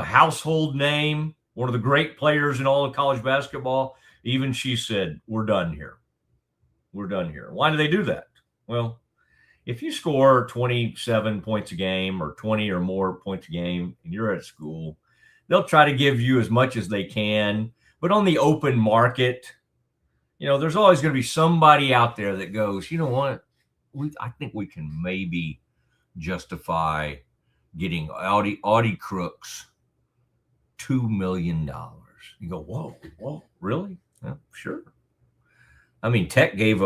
household name, one of the great players in all of college basketball. Even she said, we're done here. We're done here. Why do they do that? Well, if you score 27 points a game or 20 or more points a game and you're at school, they'll try to give you as much as they can. But on the open market, there's always going to be somebody out there that goes, you know what? I think we can maybe justify getting Audie Crooks $2 million. You go, whoa, really? Yeah, sure. I mean, Tech gave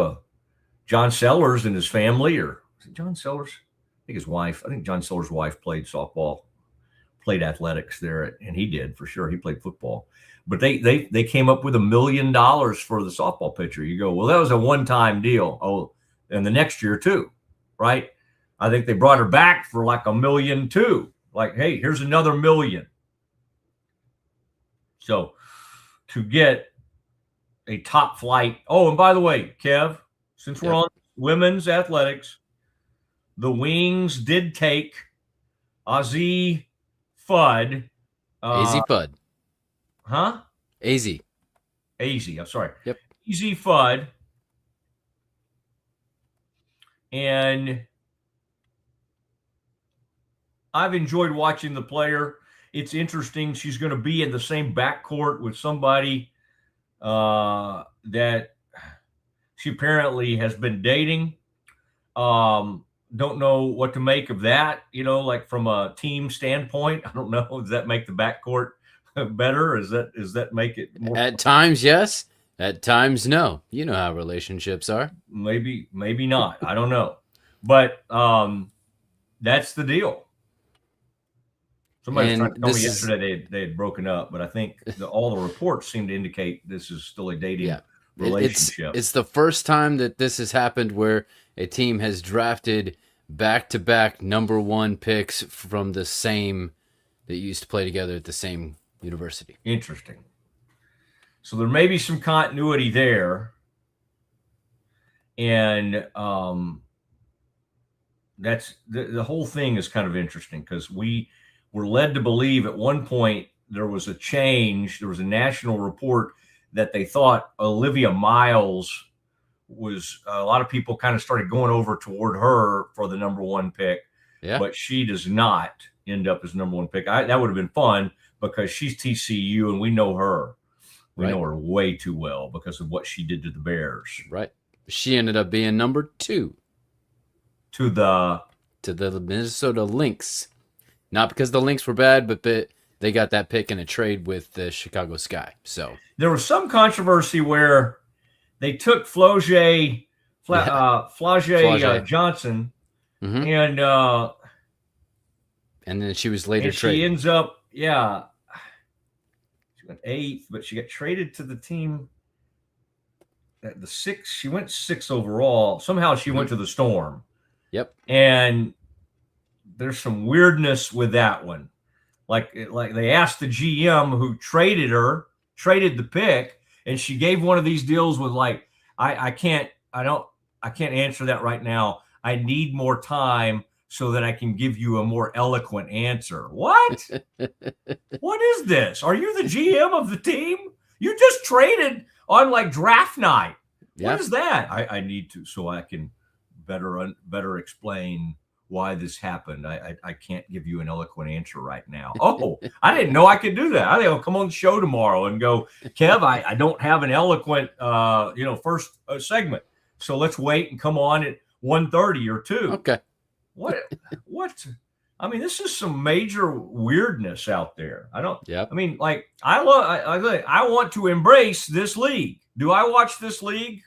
John Sellers and his family, or is it John Sellers? I think his wife. I think John Sellers' wife played softball, played athletics there, and he did for sure. He played football, but they came up with $1 million for the softball pitcher. You go, well, that was a one-time deal. Oh, and the next year too, right? I think they brought her back for like $1 million too. Like, hey, here's another $1 million. So to get a top flight. Oh, and by the way, Kev, since we're on women's athletics, the Wings did take Azzi Fudd. AZ Fudd. Huh? AZ. I'm sorry. Yep. AZ Fudd. And I've enjoyed watching the player. It's interesting. She's going to be in the same backcourt with somebody that she apparently has been dating. Don't know what to make of that, like from a team standpoint. I don't know. Does that make the backcourt better? Does that make it more? At times, yes. At times, no. You know how relationships are. Maybe not. I don't know. But that's the deal. Somebody was trying to tell me yesterday they had broken up, but I think all the reports seem to indicate this is still a dating relationship. It's the first time that this has happened where a team has drafted back-to-back number one picks from the same that used to play together at the same university. Interesting. So there may be some continuity there. And that's the whole thing is kind of interesting because we were led to believe at one point there was a change. There was a national report that they thought Olivia Miles was a lot of people kind of started going over toward her for the number one pick, but she does not end up as number one pick. That would have been fun because she's TCU and we know her. We know her way too well because of what she did to the Bears. Right. She ended up being number 2 to the Minnesota Lynx. Not because the Lynx were bad, but they got that pick in a trade with the Chicago Sky. So there was some controversy where they took Flau'jae Johnson, and then she was later traded. She ends up, she went 8th, but she got traded to the team at the 6th. She went 6th overall. Somehow she went to the Storm. Yep. And there's some weirdness with that one. Like they asked the GM who traded the pick, and she gave one of these deals with like, I can't answer that right now. I need more time so that I can give you a more eloquent answer. What? What is this? Are you the GM of the team? You just traded on like draft night. What is that? I need to, so I can better explain why this happened. I can't give you an eloquent answer right now. Oh, I didn't know I could do that. I think I'll come on the show tomorrow and go, Kev, I don't have an eloquent, first segment. So let's wait and come on at 1:30 or 2. Okay. What? I mean, this is some major weirdness out there. Yep. I mean, like, I want to embrace this league. Do I watch this league?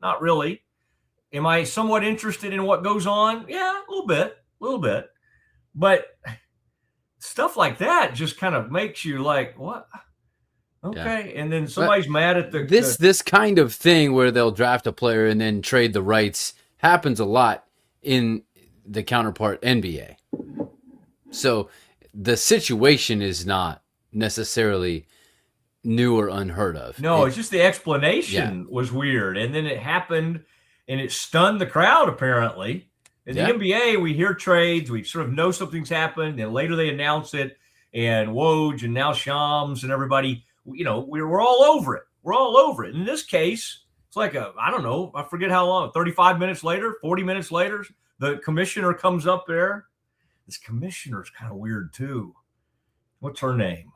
Not really. Am I somewhat interested in what goes on? Yeah, a little bit. But stuff like that just kind of makes you like, what? Okay. Yeah. And then somebody's mad at this kind of thing where they'll draft a player and then trade the rights happens a lot in the counterpart NBA. So the situation is not necessarily new or unheard of. No, it's just the explanation was weird. And then it happened and it stunned the crowd, apparently. In the NBA, we hear trades, we sort of know something's happened, and later they announce it, and Woj and now Shams and everybody, we're all over it. We're all over it. In this case, it's like I don't know, I forget how long, 35 minutes later, 40 minutes later, the commissioner comes up there. This commissioner's kind of weird too. What's her name?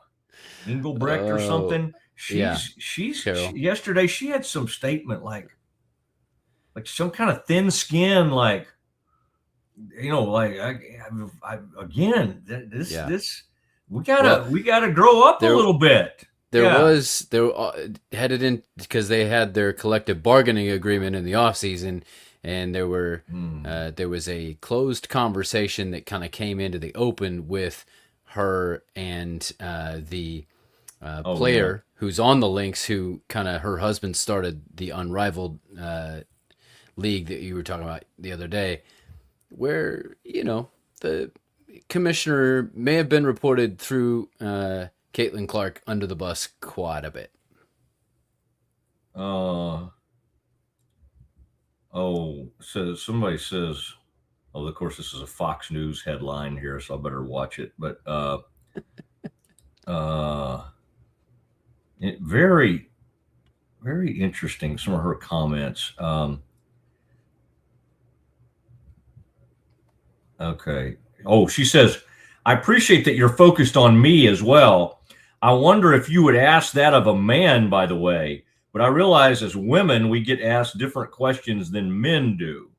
Engelbrecht or something? She's yesterday she had some statement like some kind of thin skin, like this we gotta grow up a little bit. There headed in because they had their collective bargaining agreement in the offseason, and there was a closed conversation that kind of came into the open with her and the player who's on the Lynx, who kind of her husband started the Unrivaled league that you were talking about the other day, where the commissioner may have been reported through Caitlin Clark under the bus quite a bit. So somebody says, of course this is a Fox News headline here, so I better watch it. But very, very interesting, some of her comments. Okay. Oh, she says, I appreciate that you're focused on me as well. I wonder if you would ask that of a man, by the way. But I realize as women, we get asked different questions than men do.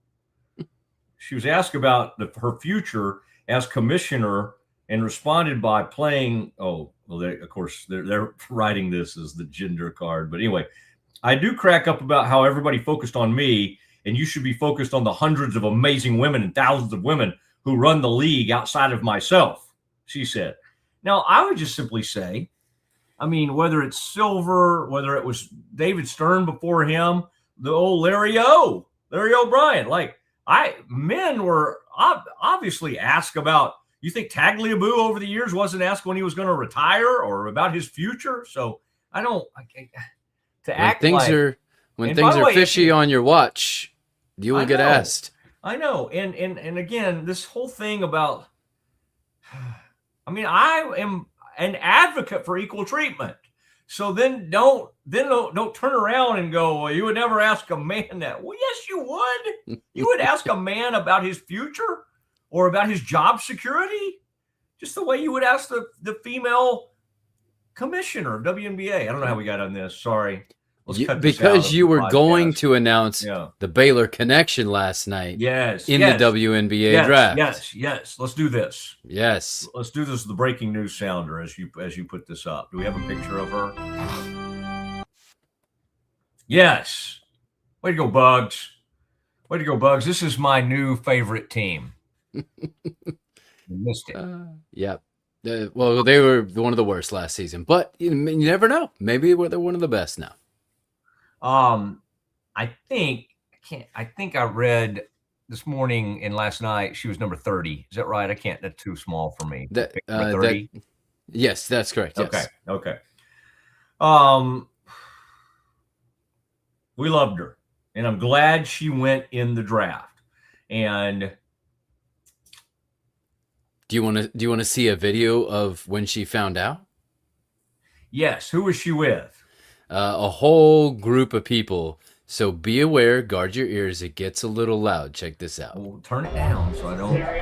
She was asked about her future as commissioner and responded by playing. They're writing this as the gender card. But anyway, I do crack up about how everybody focused on me, and you should be focused on the hundreds of amazing women and thousands of women who run the league outside of myself, she said. Now, I would just simply say, I mean, whether it's Silver, whether it was David Stern before him, the old Larry O'Brien, men were obviously asked about, you think Tagliabue over the years wasn't asked when he was going to retire or about his future? So when things are fishy on your watch, you will get asked. I know. And again, this whole thing about, I mean, I am an advocate for equal treatment. So then don't turn around and go, well, you would never ask a man that. Well, yes, you would. You would ask a man about his future or about his job security, just the way you would ask the female commissioner of WNBA. I don't know how we got on this. Sorry. Because you were going to announce the Baylor connection last night. Yes. In the WNBA draft. Yes. Let's do this. Yes. Let's do this. The breaking news sounder as you put this up. Do we have a picture of her? Yes. Way to go, Bugs. Way to go, Bugs. This is my new favorite team. You missed it. Yep. Well, they were one of the worst last season, but you never know. Maybe they're one of the best now. I think I read this morning and last night she was number 30. Is that right? That's too small for me. 30? Yes, that's correct. Yes. Okay. We loved her, and I'm glad she went in the draft. And do you want to see a video of when she found out? Yes. Who was she with? A whole group of people So be aware, guard your ears. It gets a little loud. Check this out. We'll turn it down so I don't. Wait, who is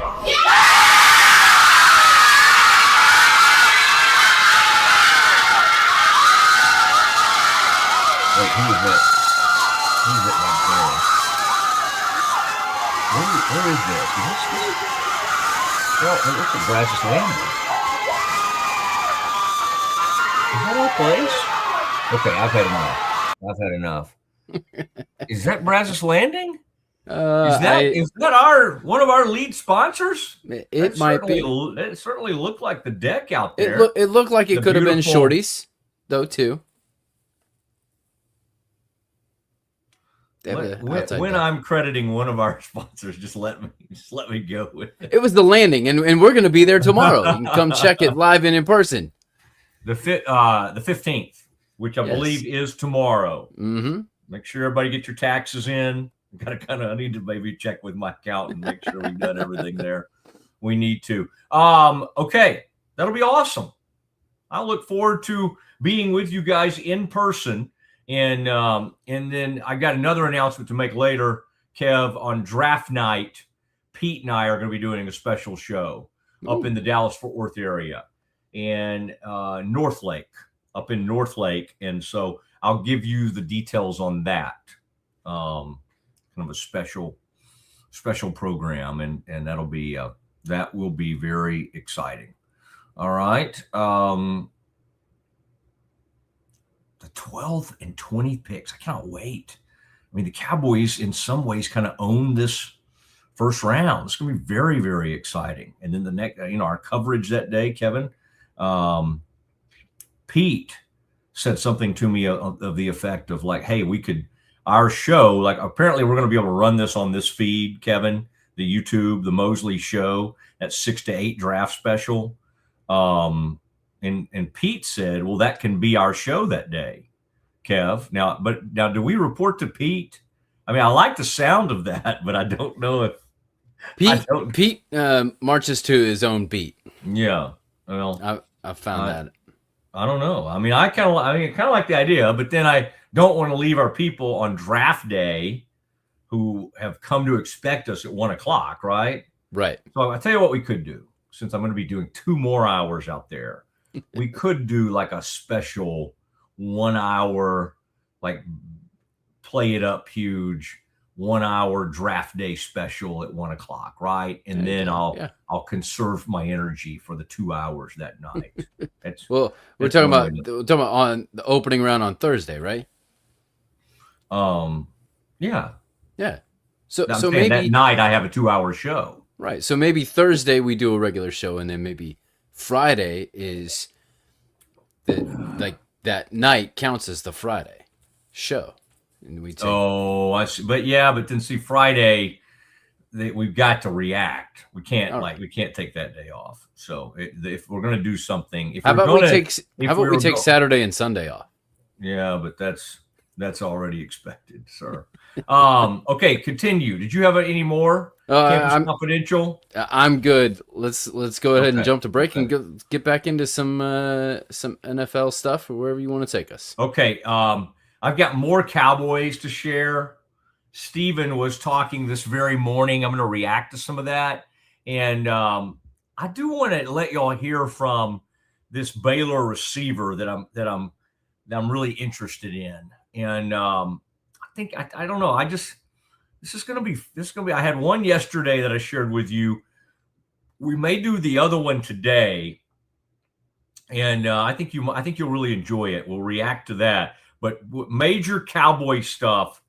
that? Who's that right there? Where is this? Is this? Well, it looks like Brazos Landing. Is that our place? Okay, I've had enough. Is that Brazos Landing? Is that one of our lead sponsors? It might be. It certainly looked like the deck out there. It looked like it could have been Shorty's, though, too. When I'm crediting one of our sponsors, just let me go with it. It was the Landing, and we're going to be there tomorrow. You can come check it live and in person. The 15th, which I believe is tomorrow. Mm-hmm. Make sure everybody get your taxes in. I need to maybe check with my accountant and make sure we've done everything there. We need to. Okay, that'll be awesome. I look forward to being with you guys in person. And then I got another announcement to make later, Kev. On draft night, Pete and I are going to be doing a special show up in the Dallas-Fort Worth area and North Lake, up in North Lake. And so I'll give you the details on that. Kind of a special program, and that'll be that will be very exciting. All right. The 12th and 20th picks. I cannot wait. I mean, the Cowboys in some ways kind of own this first round. It's going to be very, very exciting. And then the next, our coverage that day, Kevin, Pete said something to me of the effect of like, hey, our show, like apparently we're going to be able to run this on this feed, Kevin, the YouTube, the Mosley Show, that 6 to 8 draft special. And Pete said, well, that can be our show that day, Kev. Now, do we report to Pete? I mean, I like the sound of that, but I don't know if Pete marches to his own beat. Yeah. Well, I found that. I don't know. I mean, I kind of like the idea, but then I don't want to leave our people on draft day who have come to expect us at 1:00, right? Right. So I tell you what we could do, since I'm going to be doing 2 more hours out there. We could do like a special 1 hour, like play it up huge 1 hour draft day special at 1:00, right? And then I'll conserve my energy for the 2 hours that night. We're talking about on the opening round on Thursday, right? Yeah. So maybe that night I have a 2-hour show. Right. So maybe Thursday we do a regular show, and then maybe Friday is that night counts as the Friday show. And we I see. But then see Friday, we've got to react. We can't we can't take that day off. So if we're going to do something, how about we take Saturday and Sunday off? Yeah, but that's already expected, sir. Okay, continue. Did you have any more? Campus Confidential. I'm good. Let's go ahead and jump to break and get back into some NFL stuff or wherever you want to take us. Okay. I've got more Cowboys to share. Steven was talking this very morning. I'm going to react to some of that, and I do want to let y'all hear from this Baylor receiver that I'm really interested in. And I think I don't know. This is going to be. I had one yesterday that I shared with you. We may do the other one today, and I think you'll really enjoy it. We'll react to that. But major Cowboy stuff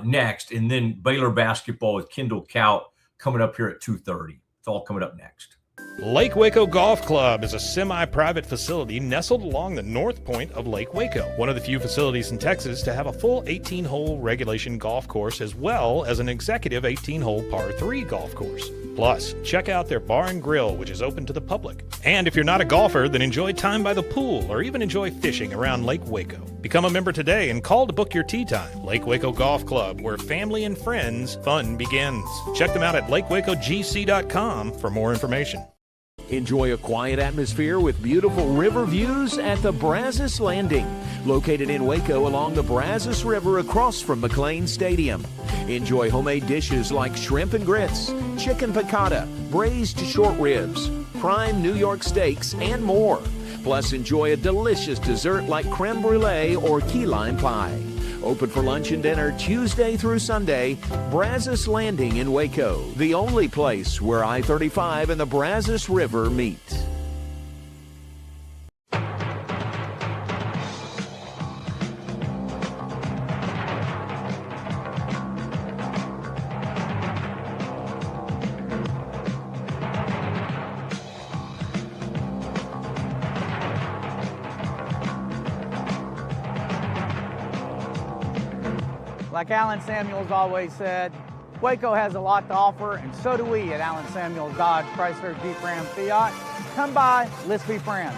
next, and then Baylor basketball with Kendall Kaut coming up here at 2:30. It's all coming up next. Lake Waco Golf Club is a semi-private facility nestled along the north point of Lake Waco, one of the few facilities in Texas to have a full 18-hole regulation golf course as well as an executive 18-hole par 3 golf course. Plus, check out their bar and grill, which is open to the public. And if you're not a golfer, then enjoy time by the pool or even enjoy fishing around Lake Waco. Become a member today and call to book your tee time. Lake Waco Golf Club, where family and friends fun begins. Check them out at lakewacogc.com for more information. Enjoy a quiet atmosphere with beautiful river views at the Brazos Landing. located in Waco along the Brazos River across from McLean Stadium. Enjoy homemade dishes like shrimp and grits, chicken piccata, braised short ribs, prime New York steaks, and more. Plus, enjoy a delicious dessert like creme brulee or key lime pie. Open for lunch and dinner Tuesday through Sunday. Brazos Landing in Waco, the only place where I-35 and the Brazos River meet. Like Alan Samuels always said, Waco has a lot to offer, and so do we at Alan Samuels Dodge, Chrysler, Jeep, Ram, Fiat. Come by, let's be friends.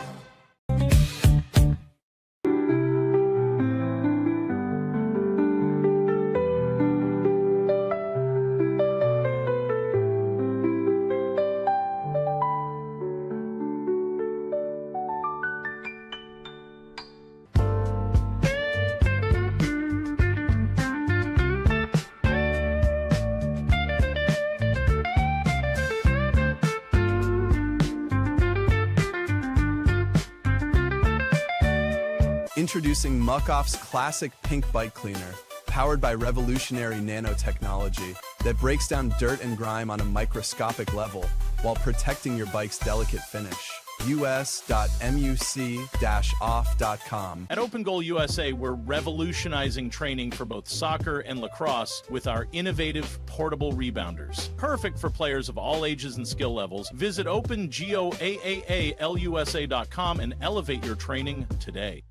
Introducing Muck-Off's classic pink bike cleaner, powered by revolutionary nanotechnology that breaks down dirt and grime on a microscopic level while protecting your bike's delicate finish. us.muc-off.com. At Open Goal USA, we're revolutionizing training for both soccer and lacrosse with our innovative portable rebounders. Perfect for players of all ages and skill levels. Visit opengoaalusa.com and elevate your training today.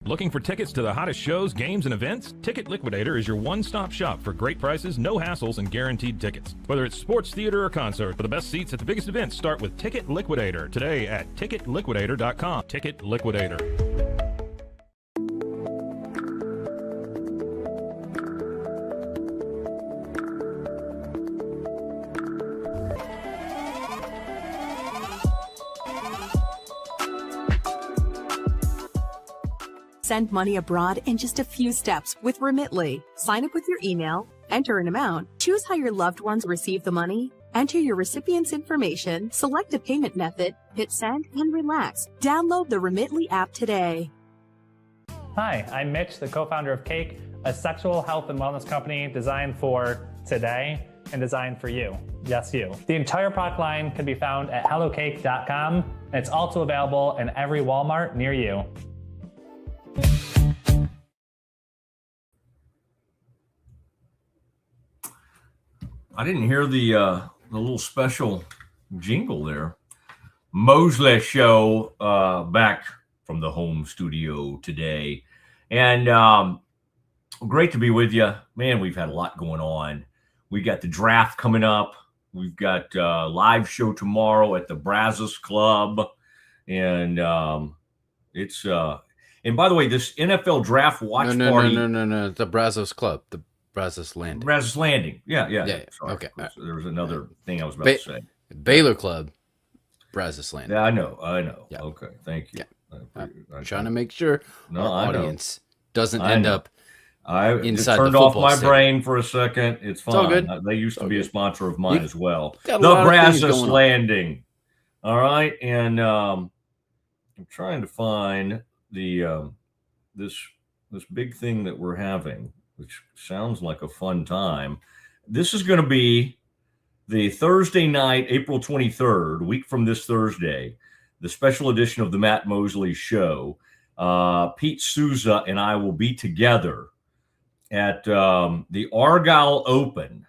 Looking for tickets to the hottest shows, games, and events? Ticket Liquidator is your one-stop shop for great prices, no hassles, and guaranteed tickets. Whether it's sports, theater, or concert, for the best seats at the biggest events, start with Ticket Liquidator today at ticketliquidator.com. Ticket Liquidator. Send money abroad in just a few steps with Remitly. Sign up with your email, enter an amount, choose how your loved ones receive the money, enter your recipient's information, select a payment method, hit send, and relax. Download the Remitly app today. Hi, I'm Mitch, the co-founder of Cake, a sexual health and wellness company designed for today and designed for you. Yes, you. The entire product line can be found at hellocake.com, and it's also available in every Walmart near you. I didn't hear the little special jingle there. Mosley Show back from the home studio today. And great to be with you. Man, we've had a lot going on. We got the draft coming up. We've got a live show tomorrow at the Brazos Club. And it's and by the way, this NFL draft watch party. No. The Brazos Club. The Brazos Landing. Brazos Landing. Yeah. Sorry. Okay. There was another thing I was about to say. Baylor Club, Brazos Landing. Yeah, I know. Yeah. Okay, thank you. Yeah. I'm trying to make sure our audience doesn't I end know. up I inside just the turned off football my stadium. brain for a second. It's fine. all good. They used to be a sponsor of mine as well. The got a lot of things Brazos going on. Landing. All right, and I'm trying to find the this big thing that we're having, which sounds like a fun time. This is going to be the Thursday night, April 23rd, a week from this Thursday, the special edition of the Matt Mosley Show. Pete Souza and I will be together at the Argyle Open.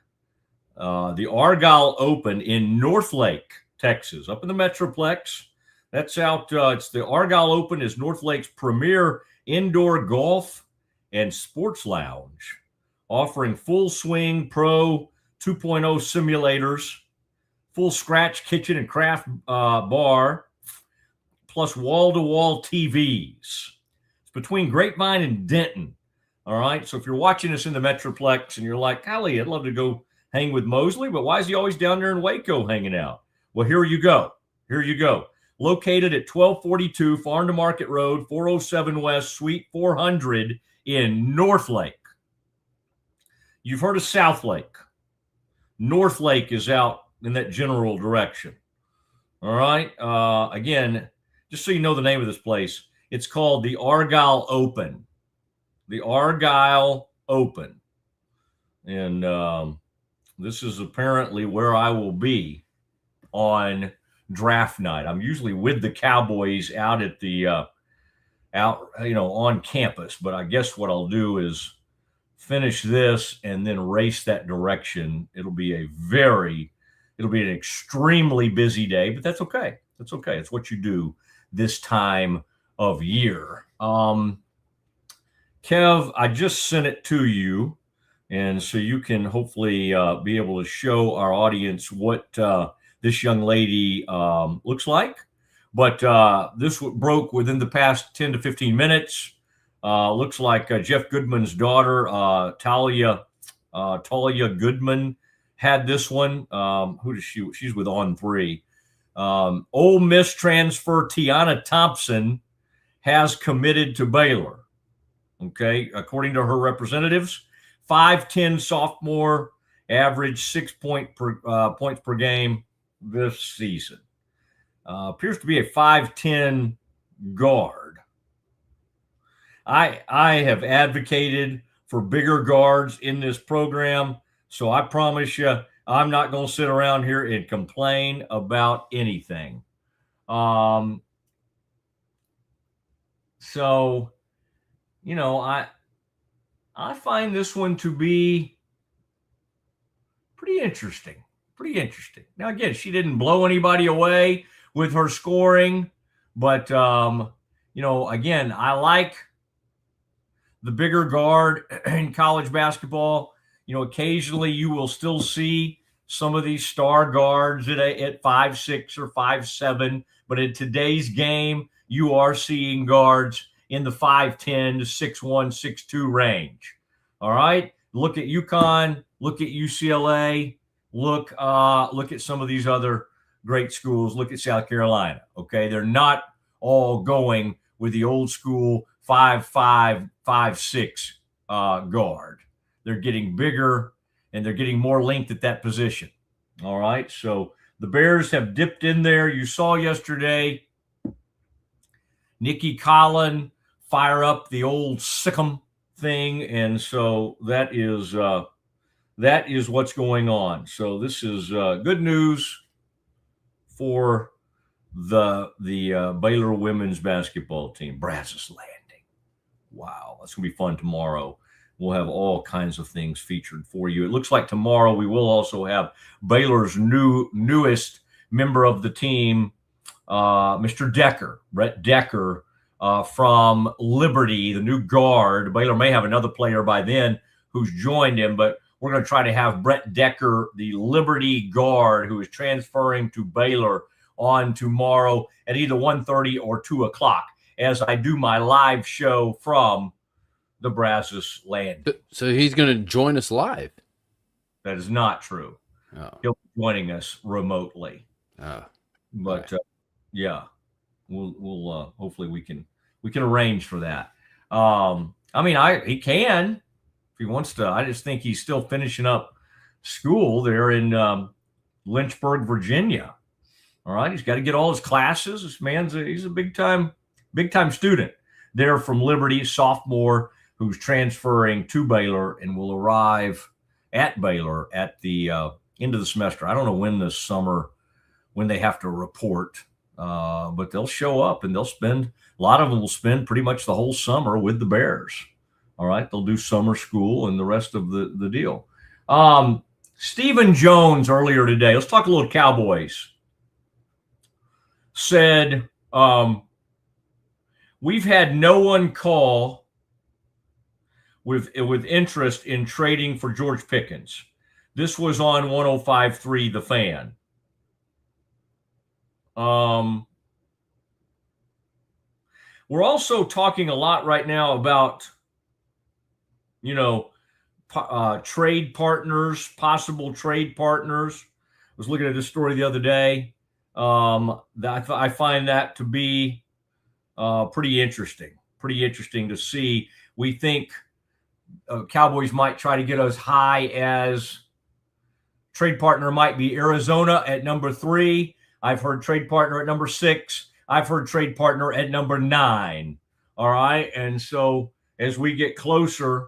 The Argyle Open in Northlake, Texas, up in the Metroplex. That's out. It's the Argyle Open is Northlake's premier indoor golf and sports lounge, offering full swing pro 2.0 simulators, full scratch kitchen and craft bar, plus wall-to-wall TVs. It's between Grapevine and Denton. All right. So if you're watching us in the Metroplex and you're like, golly, I'd love to go hang with Mosley, but why is he always down there in Waco hanging out? Well, here you go. located at 1242 Farm to Market Road, 407 West, Suite 400 in North Lake. You've heard of South Lake. North Lake is out in that general direction. All right. Again, just so you know the name of this place, it's called the Argyle Open. The Argyle Open. And this is apparently where I will be on draft night. I'm usually with the Cowboys out at the on campus, but I guess what I'll do is finish this and then race that direction. It'll be an extremely busy day, but that's okay. That's okay. It's what you do this time of year. Kev, I just sent it to you, and so you can hopefully be able to show our audience what this young lady looks like. But this broke within the past 10 to 15 minutes. Looks like Jeff Goodman's daughter, Talia Goodman, had this one. Who does she? She's with On3. Ole Miss transfer Tiana Thompson has committed to Baylor. Okay, according to her representatives, 5'10" sophomore, average 6 points per game this season. Appears to be a 5'10" guard. I have advocated for bigger guards in this program, so I promise you I'm not going to sit around here and complain about anything. So, you know, I find this one to be pretty interesting. Pretty interesting. Now, again, she didn't blow anybody away with her scoring, but, you know, again, I like the bigger guard in college basketball. You know, occasionally you will still see some of these star guards at 5'6" or 5'7", but in today's game, you are seeing guards in the 5'10" to 6'1", 6'2" range. All right? Look at UConn, look at UCLA, look at some of these other great schools, look at South Carolina. Okay? They're not all going with the old school 5'5", 5'6" guard. They're getting bigger and they're getting more length at that position. All right. So the Bears have dipped in there. You saw yesterday Nikki Collin fire up the old Sick'em thing. And so that is what's going on. So this is good news for the Baylor women's basketball team. Brazos Landing. Wow. That's going to be fun tomorrow. We'll have all kinds of things featured for you. It looks like tomorrow we will also have Baylor's newest member of the team, Mr. Decker, Brett Decker, from Liberty, the new guard. Baylor may have another player by then who's joined him, but we're going to try to have Brett Decker, the Liberty guard who is transferring to Baylor, on tomorrow at either 1:30 or 2 o'clock as I do my live show from the Brazos Landing. So he's going to join us live? That is not true. Oh. He'll be joining us remotely. But yeah, we'll hopefully we can arrange for that. I mean, he can if he wants to. I just think he's still finishing up school there in Lynchburg, Virginia. All right, he's got to get all his classes. This man's he's a big time student there from Liberty, sophomore, who's transferring to Baylor and will arrive at Baylor at the end of the semester. I don't know when this summer, when they have to report, but they'll show up and a lot of them will spend pretty much the whole summer with the Bears. All right, they'll do summer school and the rest of the deal. Stephen Jones earlier today, let's talk a little Cowboys, said, we've had no one call with interest in trading for George Pickens. This was on 105.3 The Fan. We're also talking a lot right now about, you know, trade partners, possible trade partners. I was looking at this story the other day. I find that to be pretty interesting. Pretty interesting to see. We think Cowboys might try to get as high as trade partner might be Arizona at number 3. I've heard trade partner at number 6. I've heard trade partner at number 9. All right. And so as we get closer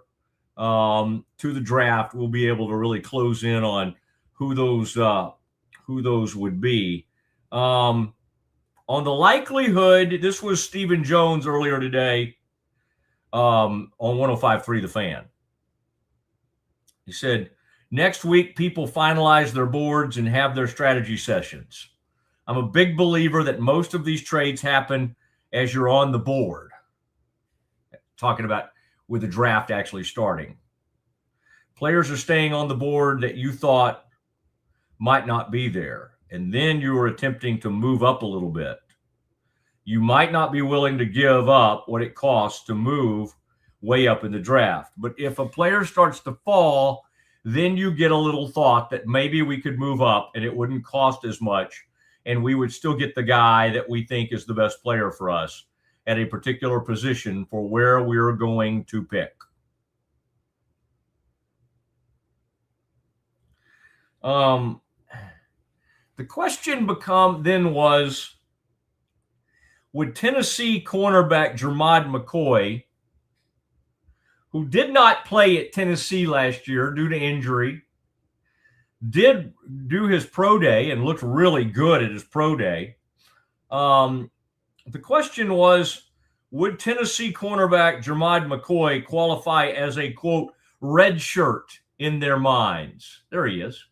to the draft, we'll be able to really close in on who those would be. On the likelihood, this was Stephen Jones earlier today on 105.3 The Fan. He said, next week, people finalize their boards and have their strategy sessions. I'm a big believer that most of these trades happen as you're on the board. Talking about with the draft actually starting. Players are staying on the board that you thought might not be there. And then you are attempting to move up a little bit. You might not be willing to give up what it costs to move way up in the draft. But if a player starts to fall, then you get a little thought that maybe we could move up and it wouldn't cost as much, and we would still get the guy that we think is the best player for us at a particular position for where we're going to pick. The question was, would Tennessee cornerback Jermod McCoy, who did not play at Tennessee last year due to injury, did do his pro day and looked really good at his pro day. The question was, would Tennessee cornerback Jermod McCoy qualify as a, quote, red shirt in their minds? There he is.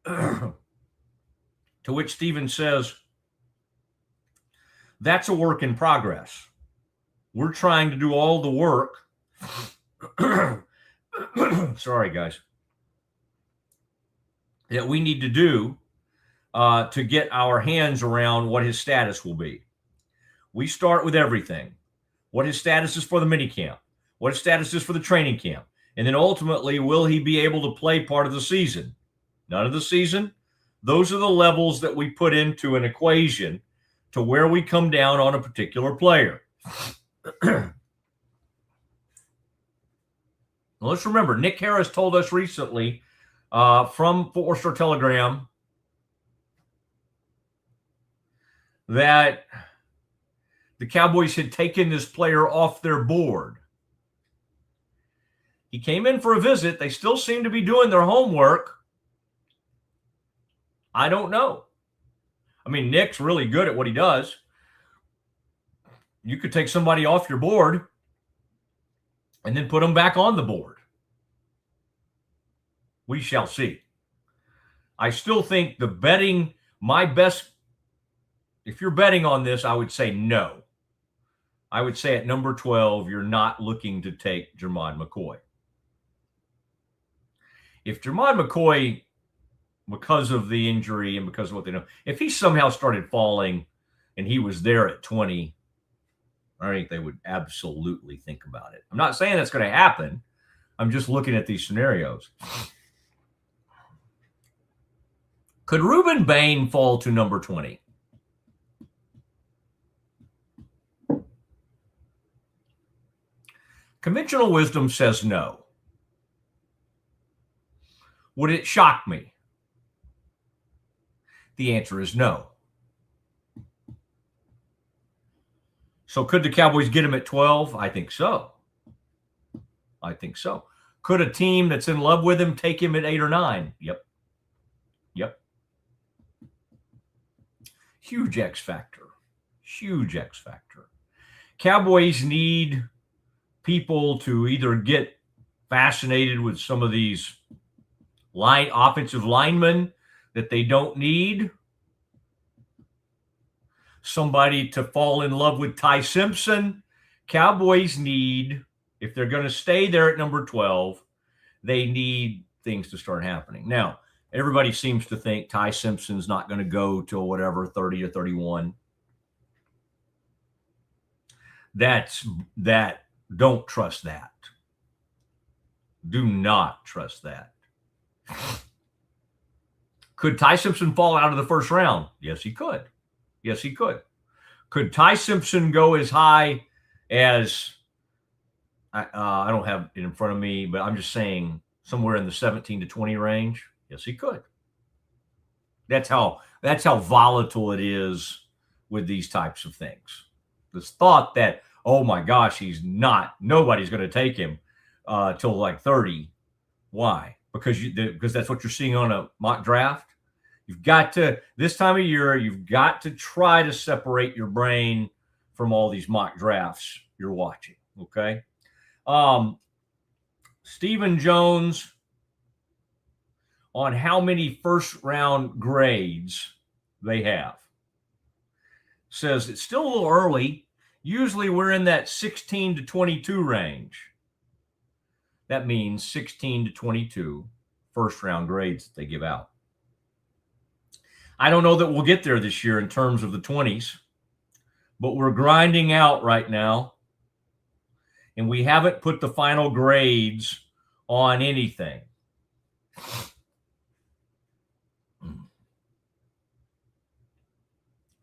To which Stephen says, that's a work in progress. We're trying to do all the work. Sorry, guys. That we need to do to get our hands around what his status will be. We start with everything. What his status is for the minicamp. What his status is for the training camp. And then ultimately, will he be able to play part of the season? None of the season. Those are the levels that we put into an equation to where we come down on a particular player. Let's remember, Nick Harris told us recently from Fort Worth Star Telegram that the Cowboys had taken this player off their board. He came in for a visit. They still seem to be doing their homework. I don't know. I mean, Nick's really good at what he does. You could take somebody off your board and then put them back on the board. We shall see. I still think the betting, if you're betting on this, I would say no. I would say at number 12, you're not looking to take Jermod McCoy. If Jermod McCoy, because of the injury and because of what they know, if he somehow started falling and he was there at 20, I think they would absolutely think about it. I'm not saying that's going to happen. I'm just looking at these scenarios. Could Reuben Bain fall to number 20? Conventional wisdom says no. Would it shock me? The answer is no. So could the Cowboys get him at 12? I think so. I think so. Could a team that's in love with him take him at 8 or 9? Yep. Yep. Huge X factor. Huge X factor. Cowboys need people to either get fascinated with some of these offensive linemen that they don't need. Somebody to fall in love with Ty Simpson. Cowboys need, if they're going to stay there at number 12, they need things to start happening. Now, everybody seems to think Ty Simpson's not going to go till whatever, 30 or 31. Don't trust that. Do not trust that. Could Ty Simpson fall out of the first round? Yes, he could. Yes, he could. Could Ty Simpson go as high as I don't have it in front of me, but I'm just saying somewhere in the 17 to 20 range? Yes, he could. That's how volatile it is with these types of things. This thought that, oh my gosh, nobody's going to take him till like 30. Why? Because that's what you're seeing on a mock draft. You've got to, this time of year, you've got to try to separate your brain from all these mock drafts you're watching. Okay. Stephen Jones on how many first round grades they have. Says it's still a little early. Usually we're in that 16 to 22 range. That means 16 to 22 first round grades that they give out. I don't know that we'll get there this year in terms of the 20s, but we're grinding out right now. And we haven't put the final grades on anything.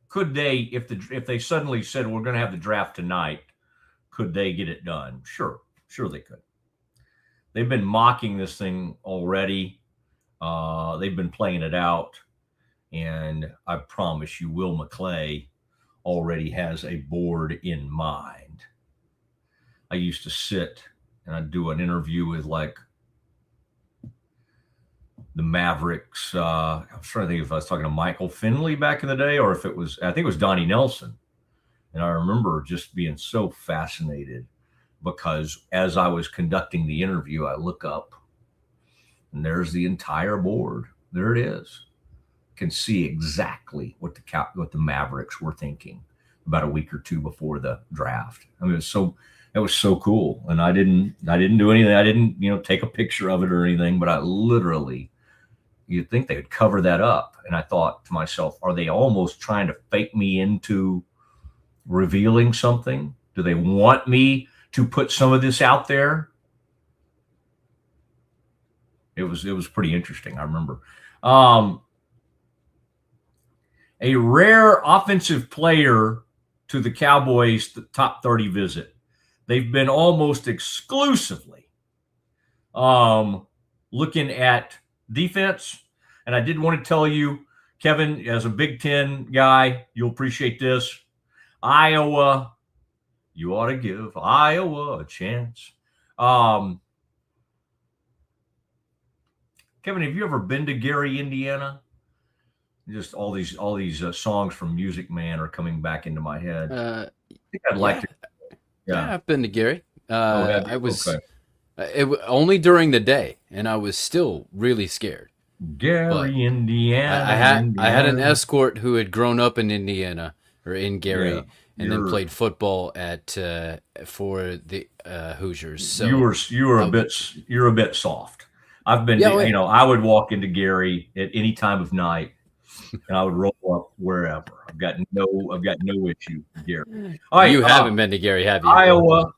Could they, if they suddenly said we're going to have the draft tonight, could they get it done? Sure they could. They've been mocking this thing already. They've been playing it out, and I promise you, Will McClay already has a board in mind. I used to sit and I'd do an interview with like the Mavericks. I was trying to think if I was talking to Michael Finley back in the day, or if it was, I think it was Donnie Nelson. And I remember just being so fascinated because as I was conducting the interview, I look up and there's the entire board. There it is. Can see exactly what the Mavericks were thinking about a week or two before the draft. I mean, it was so cool. And I didn't do anything. I didn't, take a picture of it or anything, but I literally, you'd think they would cover that up. And I thought to myself, are they almost trying to fake me into revealing something? Do they want me to put some of this out there? It was pretty interesting. I remember. A rare offensive player to the Cowboys, the top 30 visit. They've been almost exclusively looking at defense. And I did want to tell you, Kevin, as a Big Ten guy, you'll appreciate this. Iowa, you ought to give Iowa a chance. Kevin, have you ever been to Gary, Indiana? Just all these songs from Music Man are coming back into my head. I think I'd like to. Yeah, I've been to Gary. I was okay. Only during the day, and I was still really scared. Gary, Indiana. I had an escort who had grown up in Indiana or in Gary, and then played football for the Hoosiers. So you're a bit soft. I've been, I would walk into Gary at any time of night, and I would roll up wherever. I've got no issue with Gary. All right, you haven't been to Gary, have you?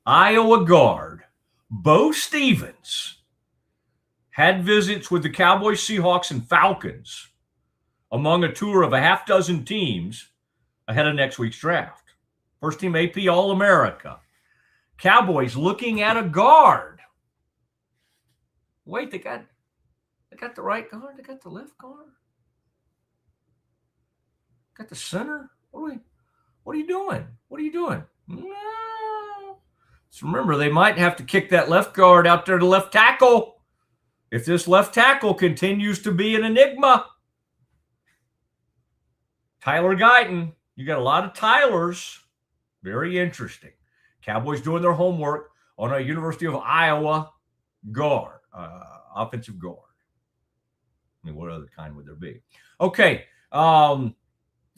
Iowa guard Bo Stevens had visits with the Cowboys, Seahawks, and Falcons among a tour of a half dozen teams ahead of next week's draft. First team AP All-America. Cowboys looking at a guard. Wait, they got the right guard. They got the left guard. Got the center. What are you doing? No. So remember, they might have to kick that left guard out there to left tackle. If this left tackle continues to be an enigma. Tyler Guyton. You got a lot of Tylers. Very interesting. Cowboys doing their homework on a University of Iowa guard, offensive guard. I mean, what other kind would there be? Okay.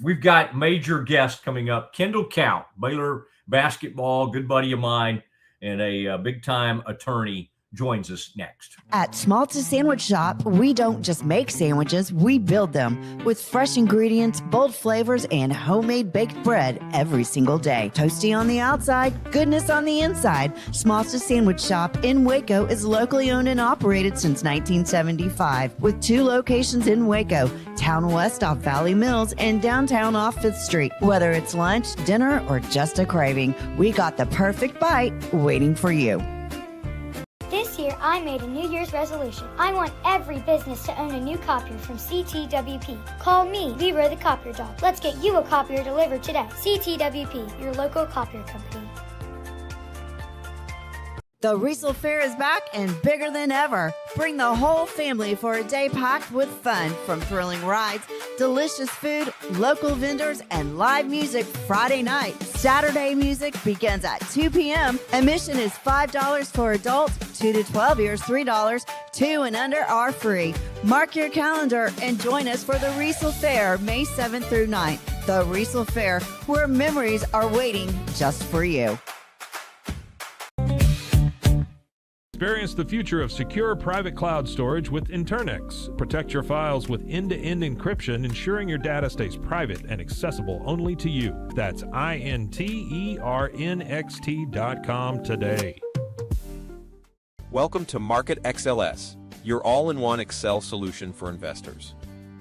We've got major guests coming up. Kendall Kaut, Baylor basketball, good buddy of mine, and a big-time attorney joins us next. At Schmaltz Sandwich Shop, we don't just make sandwiches, we build them with fresh ingredients, bold flavors, and homemade baked bread every single day. Toasty on the outside, goodness on the inside. Schmaltz Sandwich Shop in Waco is locally owned and operated since 1975 with 2 locations in Waco, Town West off Valley Mills and downtown off 5th Street. Whether it's lunch, dinner, or just a craving, we got the perfect bite waiting for you. This year, I made a New Year's resolution. I want every business to own a new copier from CTWP. Call me, Leroy the Copier Dog. Let's get you a copier delivered today. CTWP, your local copier company. The Riesel Fair is back and bigger than ever. Bring the whole family for a day packed with fun, from thrilling rides, delicious food, local vendors, and live music Friday night. Saturday music begins at 2 p.m. Admission is $5 for adults, 2 to 12 years $3, 2 and under are free. Mark your calendar and join us for the Riesel Fair, May 7th through 9th. The Riesel Fair, where memories are waiting just for you. Experience the future of secure private cloud storage with Internix. Protect your files with end-to-end encryption, ensuring your data stays private and accessible only to you. That's internxt.com today. Welcome to Market XLS, your all-in-one Excel solution for investors.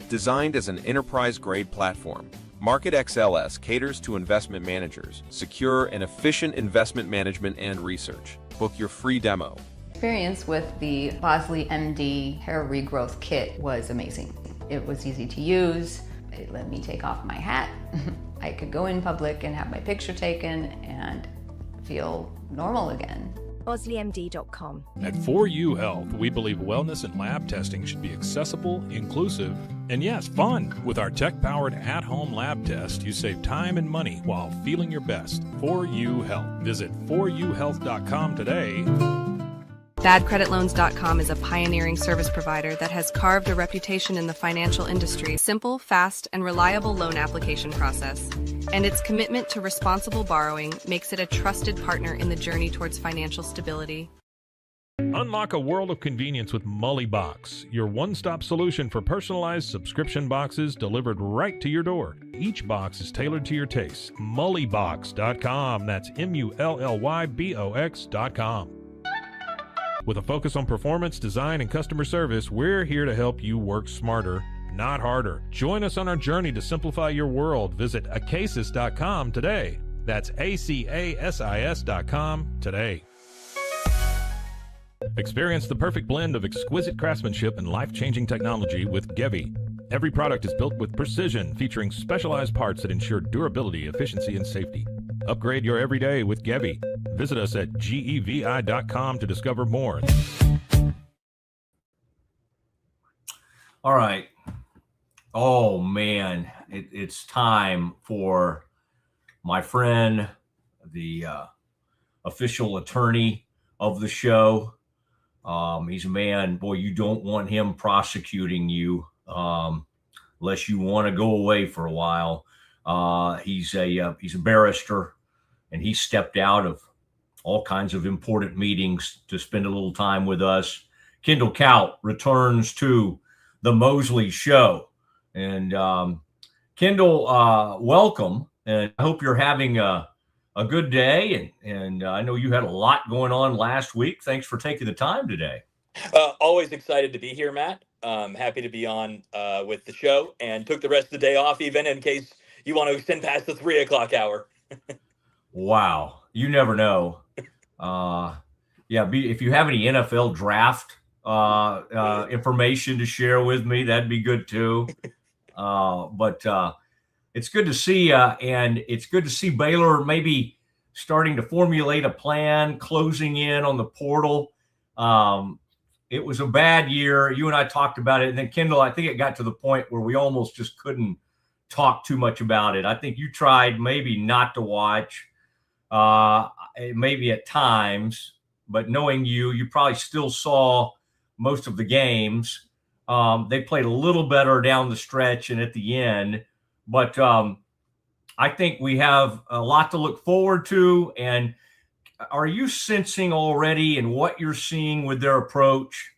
Designed as an enterprise-grade platform, Market XLS caters to investment managers, secure and efficient investment management and research. Book your free demo. Experience with the Mosley MD hair regrowth kit was amazing. It was easy to use. It let me take off my hat. I could go in public and have my picture taken and feel normal again. MosleyMD.com. At 4U Health, we believe wellness and lab testing should be accessible, inclusive, and yes, fun. With our tech-powered at-home lab test, you save time and money while feeling your best. 4U Health. Visit 4uhealth.com today. BadCreditLoans.com is a pioneering service provider that has carved a reputation in the financial industry. Simple, fast, and reliable loan application process. And its commitment to responsible borrowing makes it a trusted partner in the journey towards financial stability. Unlock a world of convenience with Mullybox, your one-stop solution for personalized subscription boxes delivered right to your door. Each box is tailored to your taste. Mullybox.com. That's MULLYBOX.com. With a focus on performance, design, and customer service, we're here to help you work smarter, not harder. Join us on our journey to simplify your world. Visit acasis.com today. That's ACASIS.com today. Experience the perfect blend of exquisite craftsmanship and life-changing technology with Gevi. Every product is built with precision, featuring specialized parts that ensure durability, efficiency, and safety. Upgrade your everyday with Gevi. Visit us at gevi.com to discover more. All right. Oh, man. It's time for my friend, the official attorney of the show. He's a man, boy, you don't want him prosecuting you unless you want to go away for a while. He's a barrister, and he stepped out of all kinds of important meetings to spend a little time with us. Kendall Kaut returns to the Mosley Show. And Kendall, welcome. And I hope you're having a good day. And I know you had a lot going on last week. Thanks for taking the time today. Always excited to be here, Matt. Happy to be on with the show, and took the rest of the day off even in case you want to extend past the 3 o'clock hour. Wow. You never know. If you have any NFL draft information to share with me, that'd be good too. But it's good to see you, and it's good to see Baylor maybe starting to formulate a plan, closing in on the portal. It was a bad year. You and I talked about it. And then, Kendall, I think it got to the point where we almost just couldn't talk too much about it. I think you tried maybe not to watch, maybe at times, but knowing you probably still saw most of the games. They played a little better down the stretch and at the end. But I think we have a lot to look forward to. And are you sensing already in what you're seeing with their approach,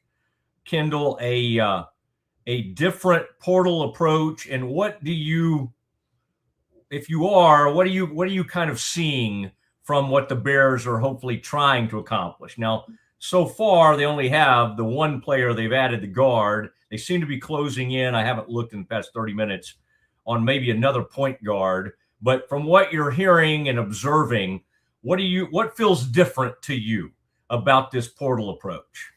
Kendall, a different portal approach? And what do you, if you are, what are you kind of seeing from what the Bears are hopefully trying to accomplish? Now, so far, they only have the one player they've added, the guard. They seem to be closing in. I haven't looked in the past 30 minutes on maybe another point guard. But from what you're hearing and observing, what feels different to you about this portal approach?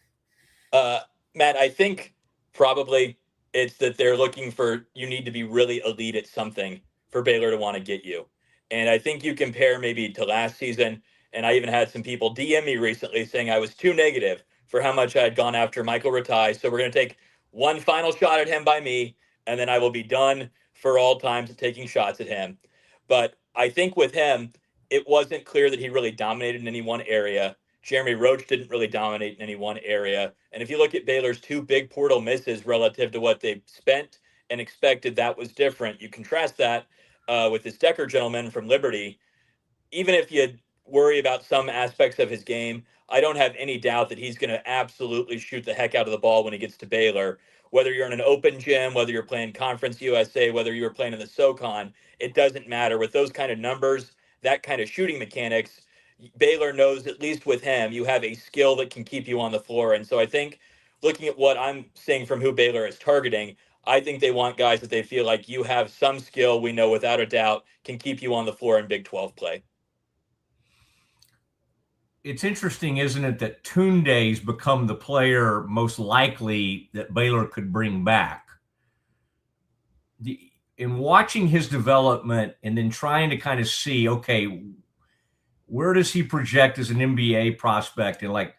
Matt, I think probably it's that they're looking for, you need to be really elite at something for Baylor to want to get you. And I think you compare maybe to last season, and I even had some people DM me recently saying I was too negative for how much I had gone after Michael Rataj. So we're going to take one final shot at him by me, and then I will be done for all times of taking shots at him. But I think with him, it wasn't clear that he really dominated in any one area. Jeremy Roach didn't really dominate in any one area. And if you look at Baylor's two big portal misses relative to what they spent and expected, that was different. You contrast that with this Decker gentleman from Liberty. Even if you worry about some aspects of his game, I don't have any doubt that he's going to absolutely shoot the heck out of the ball when he gets to Baylor. Whether you're in an open gym, whether you're playing Conference USA, whether you're playing in the SoCon, it doesn't matter. With those kind of numbers, that kind of shooting mechanics, Baylor knows, at least with him, you have a skill that can keep you on the floor. And so I think looking at what I'm seeing from who Baylor is targeting, I think they want guys that they feel like you have some skill we know without a doubt can keep you on the floor in Big 12 play. It's interesting, isn't it, that Tunde's become the player most likely that Baylor could bring back. In watching his development and then trying to kind of see, okay, where does he project as an NBA prospect, and like,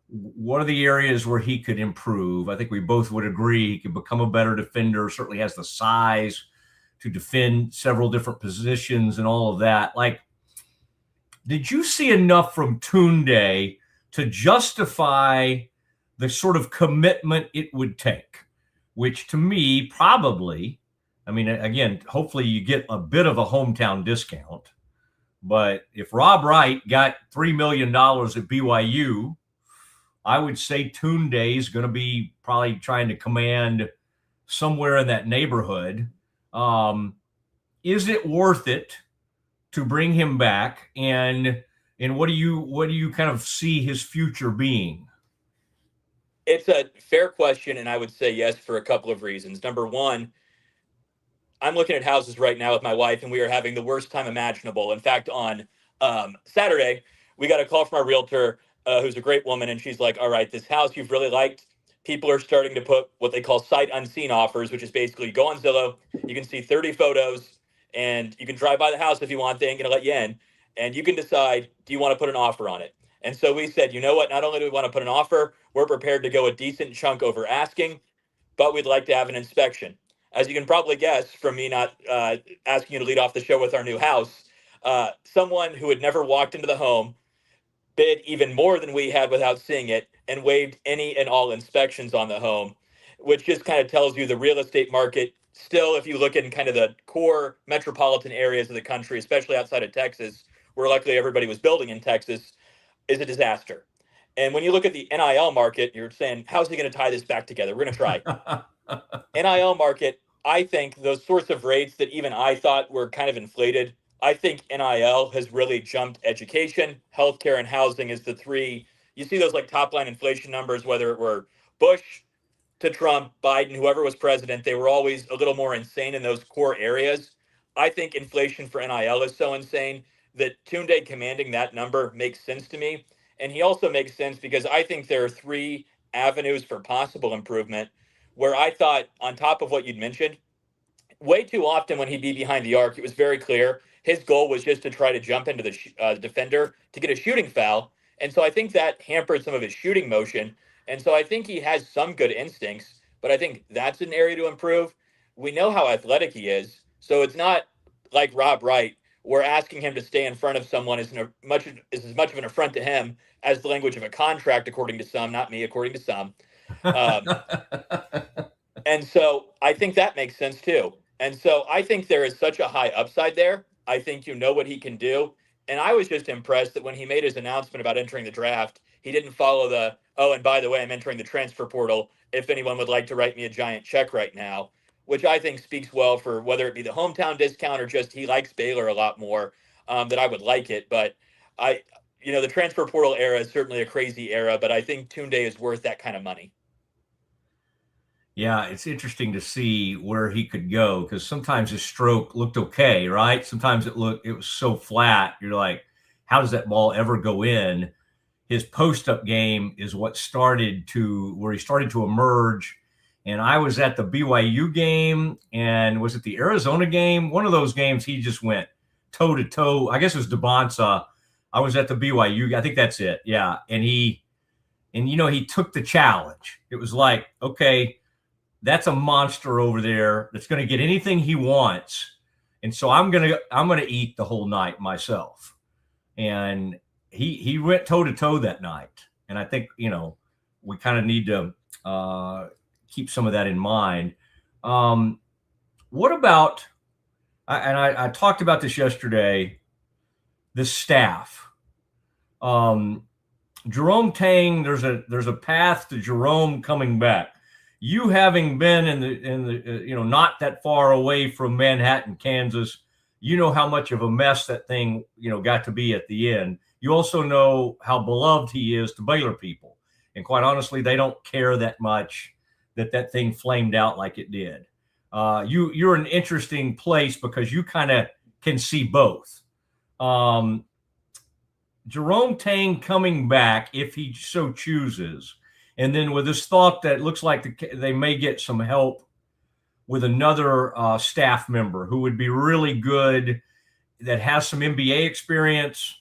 what are the areas where he could improve? I think we both would agree he could become a better defender, certainly has the size to defend several different positions and all of that. Like, did you see enough from Tunde to justify the sort of commitment it would take? Which to me, probably, I mean, again, hopefully you get a bit of a hometown discount. But if Rob Wright got $3 million at BYU, I would say Tunde is going to be probably trying to command somewhere in that neighborhood. Is it worth it to bring him back? And what do you kind of see his future being? It's a fair question, and I would say yes for a couple of reasons. Number one, I'm looking at houses right now with my wife, and we are having the worst time imaginable. In fact, on Saturday, we got a call from our realtor, who's a great woman, and she's like, all right, this house you've really liked, people are starting to put what they call sight unseen offers, which is basically you go on Zillow, you can see 30 photos, and you can drive by the house if you want. They ain't going to let you in, and you can decide, do you want to put an offer on it? And so we said, you know what, not only do we want to put an offer, we're prepared to go a decent chunk over asking, but we'd like to have an inspection. As you can probably guess from me not asking you to lead off the show with our new house, someone who had never walked into the home bid even more than we had without seeing it and waived any and all inspections on the home, which just kind of tells you the real estate market still, if you look in kind of the core metropolitan areas of the country, especially outside of Texas, where luckily everybody was building in Texas, is a disaster. And when you look at the NIL market, you're saying, how's he going to tie this back together? We're going to try. NIL market, I think those sorts of rates that even I thought were kind of inflated, I think NIL has really jumped education, healthcare, and housing as the three. You see those like top line inflation numbers, whether it were Bush to Trump, Biden, whoever was president, they were always a little more insane in those core areas. I think inflation for NIL is so insane that Tunde commanding that number makes sense to me. And he also makes sense because I think there are three avenues for possible improvement where I thought, on top of what you'd mentioned, way too often when he'd be behind the arc, it was very clear his goal was just to try to jump into the defender to get a shooting foul. And so I think that hampered some of his shooting motion. And so I think he has some good instincts, but I think that's an area to improve. We know how athletic he is. So it's not like Rob Wright, where asking him to stay in front of someone is as much of an affront to him as the language of a contract, according to some, not me, according to some. And so I think that makes sense too. And so I think there is such a high upside there. I think you know what he can do. And I was just impressed that when he made his announcement about entering the draft, he didn't follow the, oh, and by the way, I'm entering the transfer portal if anyone would like to write me a giant check right now, which I think speaks well for whether it be the hometown discount or just he likes Baylor a lot more, that I would like it. But the transfer portal era is certainly a crazy era, but I think Tunde is worth that kind of money. Yeah, it's interesting to see where he could go because sometimes his stroke looked okay, right? Sometimes it was so flat. You're like, how does that ball ever go in? His post-up game is what started to where he started to emerge. And I was at the BYU game, and was it the Arizona game? One of those games, he just went toe to toe. I guess it was DeBonsa. I was at the BYU. I think that's it. Yeah, and he took the challenge. It was like, okay, that's a monster over there that's going to get anything he wants. And so I'm going to eat the whole night myself. And he went toe to toe that night. And I think, we kind of need to keep some of that in mind. What about, I talked about this yesterday, the staff. Jerome Tang, there's a path to Jerome coming back. You having been in the not that far away from Manhattan, Kansas, you know how much of a mess that thing, got to be at the end. You also know how beloved he is to Baylor people. And quite honestly, they don't care that much that thing flamed out like it did. You're an interesting place because you kind of can see both. Jerome Tang coming back, if he so chooses, and then with this thought that looks like they may get some help with another staff member who would be really good, that has some NBA experience,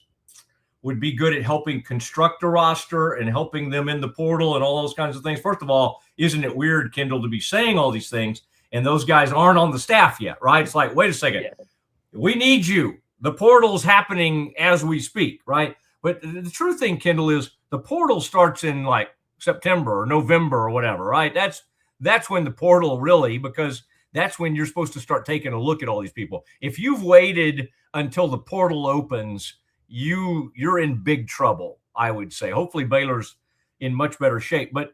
would be good at helping construct a roster and helping them in the portal and all those kinds of things. First of all, isn't it weird, Kendall, to be saying all these things and those guys aren't on the staff yet, right? It's like, wait a second. Yeah. We need you. The portal's happening as we speak, right? But the true thing, Kendall, is the portal starts in like September or November or whatever, right? That's when the portal really, because that's when you're supposed to start taking a look at all these people. If you've waited until the portal opens, you're in big trouble, I would say. Hopefully Baylor's in much better shape. But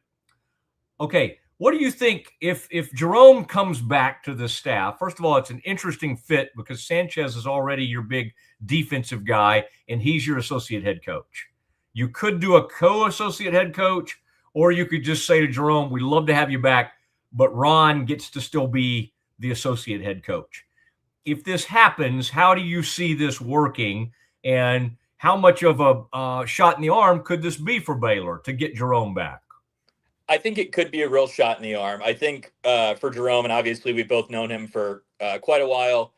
okay, what do you think if Jerome comes back to the staff? First of all, it's an interesting fit because Sanchez is already your big defensive guy and he's your associate head coach. You could do a co-associate head coach, or you could just say to Jerome, we'd love to have you back, but Ron gets to still be the associate head coach. If this happens, how do you see this working, and how much of a shot in the arm could this be for Baylor to get Jerome back? I think it could be a real shot in the arm. I think for Jerome, and obviously we've both known him for quite a while,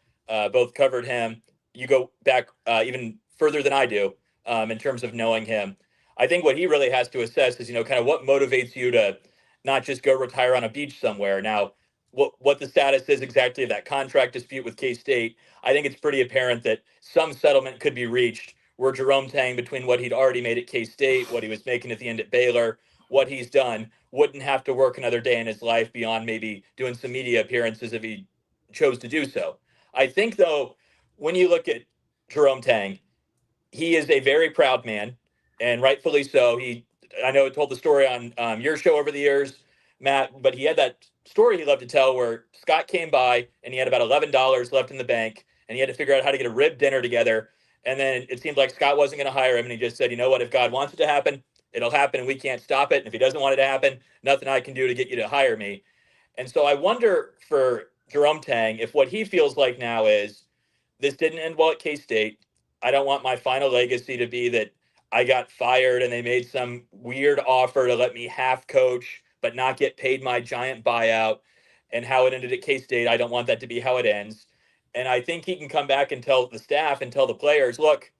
both covered him. You go back even further than I do in terms of knowing him. I think what he really has to assess is, kind of what motivates you to not just go retire on a beach somewhere. Now, what the status is exactly of that contract dispute with K-State, I think it's pretty apparent that some settlement could be reached where Jerome Tang, between what he'd already made at K-State, what he was making at the end at Baylor, what he's done, wouldn't have to work another day in his life beyond maybe doing some media appearances if he chose to do so. I think, though, when you look at Jerome Tang, he is a very proud man, and rightfully so. I know I told the story on your show over the years, Matt, but he had that story he loved to tell where Scott came by and he had about $11 left in the bank and he had to figure out how to get a rib dinner together. And then it seemed like Scott wasn't going to hire him. And he just said, you know what, if God wants it to happen, it'll happen and we can't stop it. And if he doesn't want it to happen, nothing I can do to get you to hire me. And so I wonder for Jerome Tang, if what he feels like now is this didn't end well at K-State. I don't want my final legacy to be that I got fired and they made some weird offer to let me half coach, but not get paid my giant buyout, and how it ended at K-State. I don't want that to be how it ends. And I think he can come back and tell the staff and tell the players, look,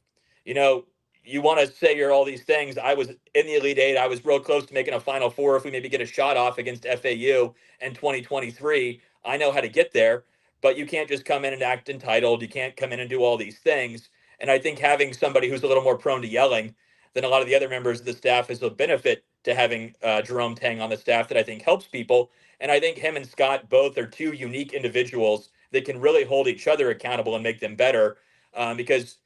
you want to say you're all these things. I was in the Elite Eight. I was real close to making a Final Four if we maybe get a shot off against FAU in 2023. I know how to get there, but you can't just come in and act entitled. You can't come in and do all these things. And I think having somebody who's a little more prone to yelling than a lot of the other members of the staff is a benefit to having Jerome Tang on the staff that I think helps people. And I think him and Scott both are two unique individuals that can really hold each other accountable and make them better. Because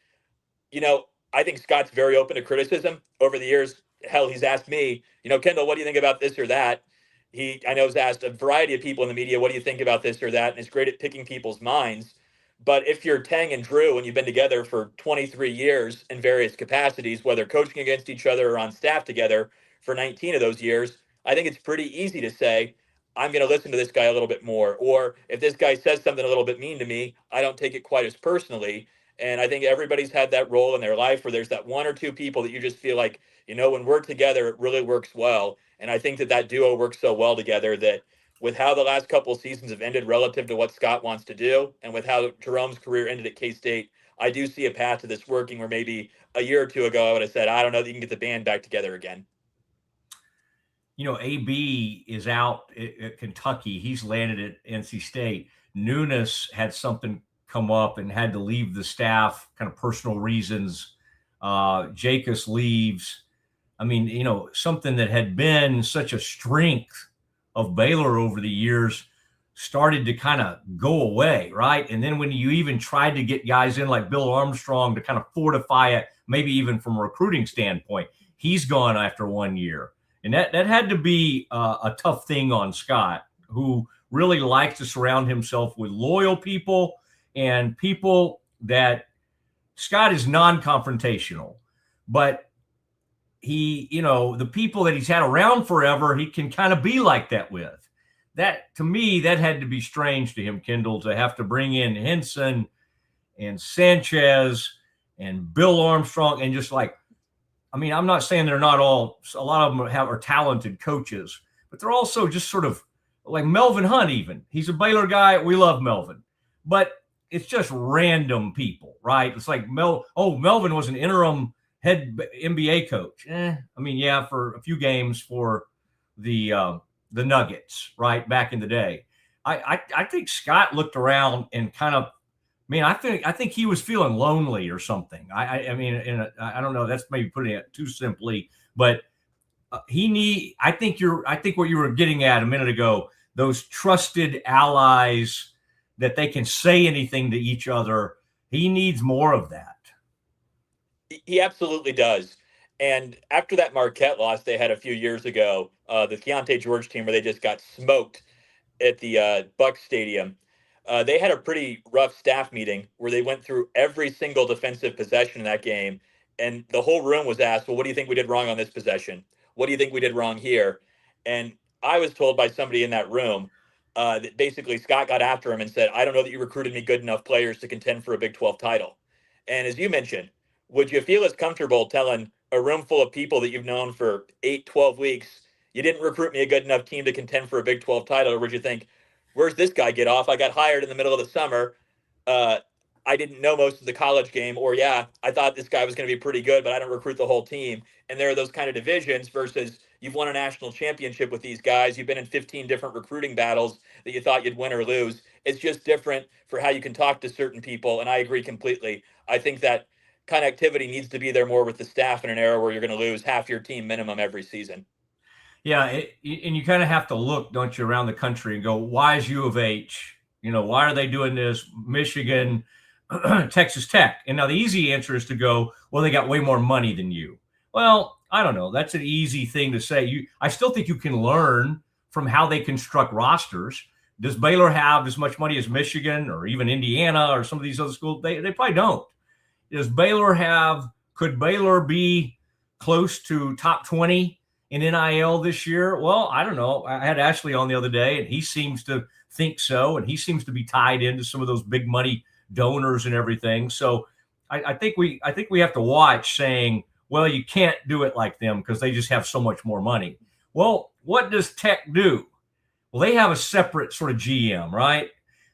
I think Scott's very open to criticism over the years. Hell, he's asked me, Kendall, what do you think about this or that? I know he's asked a variety of people in the media, what do you think about this or that? And he's great at picking people's minds. But if you're Tang and Drew and you've been together for 23 years in various capacities, whether coaching against each other or on staff together for 19 of those years, I think it's pretty easy to say, I'm going to listen to this guy a little bit more. Or if this guy says something a little bit mean to me, I don't take it quite as personally. And I think everybody's had that role in their life where there's that one or two people that you just feel like, when we're together, it really works well. And I think that duo works so well together that with how the last couple of seasons have ended relative to what Scott wants to do, and with how Jerome's career ended at K-State, I do see a path to this working where maybe a year or two ago I would have said, I don't know that you can get the band back together again. AB is out at Kentucky. He's landed at NC State. Nunes had something come up and had to leave the staff, kind of personal reasons. Jacobs leaves. I mean, something that had been such a strength of Baylor over the years started to kind of go away, right? And then when you even tried to get guys in like Bill Armstrong to kind of fortify it, maybe even from a recruiting standpoint, he's gone after 1 year. And that had to be a tough thing on Scott, who really likes to surround himself with loyal people and people that Scott is non-confrontational, but he, the people that he's had around forever, he can kind of be like that with. That, to me, that had to be strange to him, Kendall, to have to bring in Henson and Sanchez and Bill Armstrong and just like, I'm not saying they're not all, a lot of them are talented coaches, but they're also just sort of like Melvin Hunt even. He's a Baylor guy. We love Melvin. But it's just random people, right? It's like, Melvin was an interim head NBA coach. For a few games for the Nuggets, right, back in the day. I think Scott looked around and kind of, I think he was feeling lonely or something. I don't know. That's maybe putting it too simply, but I think what you were getting at a minute ago, those trusted allies that they can say anything to each other. He needs more of that. He absolutely does. And after that Marquette loss they had a few years ago, the Keontae George team where they just got smoked at the Bucks Stadium, they had a pretty rough staff meeting where they went through every single defensive possession in that game. And the whole room was asked, well, what do you think we did wrong on this possession? What do you think we did wrong here? And I was told by somebody in that room that basically Scott got after him and said, I don't know that you recruited me good enough players to contend for a Big 12 title. And as you mentioned, would you feel as comfortable telling a room full of people that you've known for 8, 12 weeks, you didn't recruit me a good enough team to contend for a Big 12 title? Or would you think, where's this guy get off? I got hired in the middle of the summer. I didn't know most of the college game. Or, I thought this guy was going to be pretty good, but I don't recruit the whole team. And there are those kind of divisions versus you've won a national championship with these guys. You've been in 15 different recruiting battles that you thought you'd win or lose. It's just different for how you can talk to certain people. And I agree completely. I think that connectivity needs to be there more with the staff in an era where you're going to lose half your team minimum every season. Yeah, and you kind of have to look, don't you, around the country and go, why is U of H? Why are they doing this? Michigan, Texas Tech. And now the easy answer is to go, well, they got way more money than you. Well, I don't know. That's an easy thing to say. I still think you can learn from how they construct rosters. Does Baylor have as much money as Michigan or even Indiana or some of these other schools? They probably don't. Could Baylor be close to top 20 in NIL this year? Well, I don't know. I had Ashley on the other day, and he seems to think so, and he seems to be tied into some of those big money donors and everything. So I think we have to watch saying, well, you can't do it like them because they just have so much more money. Well, what does Tech do? Well, they have a separate sort of GM, right?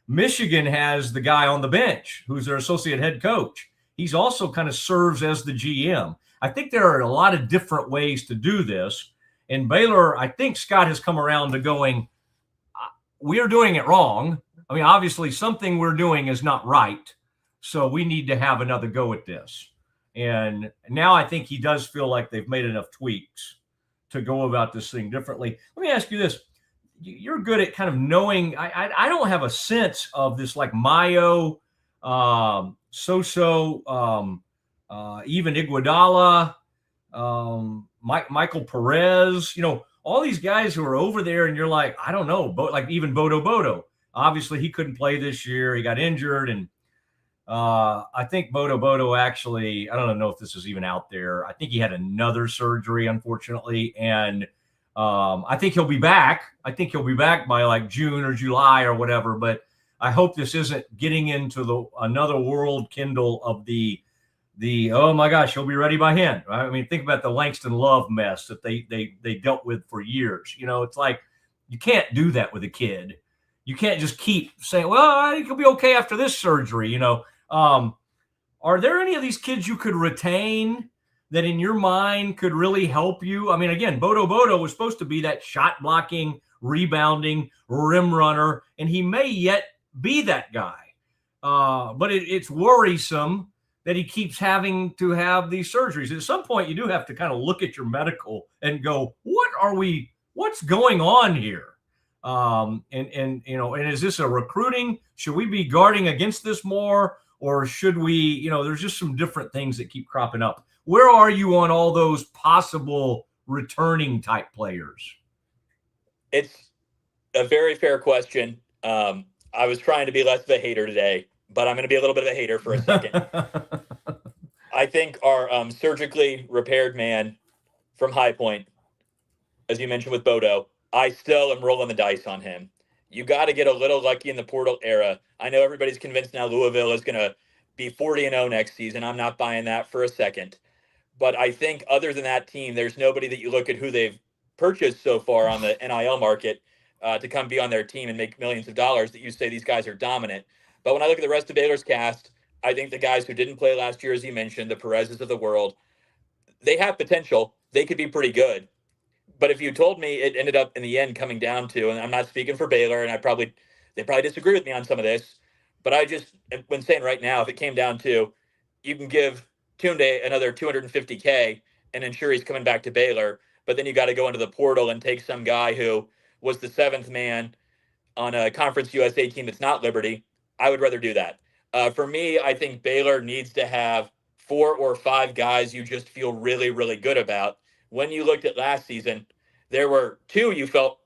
Michigan has the guy on the bench who's their associate head coach. He's also kind of serves as the GM. I think there are a lot of different ways to do this. And Baylor, I think Scott has come around to going, we're doing it wrong. Obviously something we're doing is not right. So we need to have another go at this. And now I think he does feel like they've made enough tweaks to go about this thing differently. Let me ask you this. You're good at kind of knowing, I don't have a sense of this like Mayo, Soso, even Iguodala, Michael Perez, all these guys who are over there, and you're like, I don't know, like even Bodo. Obviously, he couldn't play this year. He got injured, and I think Bodo actually, I don't know if this is even out there. I think he had another surgery, unfortunately, and I think he'll be back. I think he'll be back by like June or July or whatever, but I hope this isn't getting into another world, Kendall, of the oh my gosh, he'll be ready by hand. Right? I mean, think about the Langston Love mess that they dealt with for years. It's like you can't do that with a kid. You can't just keep saying, well, I think he'll be okay after this surgery. Are there any of these kids you could retain that in your mind could really help you? I mean, again, Bodo was supposed to be that shot blocking, rebounding, rim runner, and he may yet be that guy. But it's worrisome that he keeps having to have these surgeries. At some point, you do have to kind of look at your medical and go, what's going on here? And is this a recruiting? Should we be guarding against this more? Or should we, there's just some different things that keep cropping up. Where are you on all those possible returning type players? It's a very fair question. I was trying to be less of a hater today, but I'm going to be a little bit of a hater for a second. I think our surgically repaired man from High Point, as you mentioned with Bodo, I still am rolling the dice on him. You got to get a little lucky in the portal era. I know everybody's convinced now Louisville is going to be 40-0 next season. I'm not buying that for a second. But I think other than that team, there's nobody that you look at who they've purchased so far on the NIL market to come be on their team and make millions of dollars that you say these guys are dominant. But when I look at the rest of Baylor's cast, I think the guys who didn't play last year, as you mentioned, the Perez's of the world, they have potential. They could be pretty good. But if you told me it ended up in the end coming down to, and I'm not speaking for Baylor, and they probably disagree with me on some of this, but I just, when saying right now, if it came down to, you can give Tunde another $250K and ensure he's coming back to Baylor, but then you got to go into the portal and take some guy who was the seventh man on a Conference USA team that's not Liberty, I would rather do that. For me, I think Baylor needs to have 4 or 5 guys you just feel really, really good about. When you looked at last season, there were 2 you felt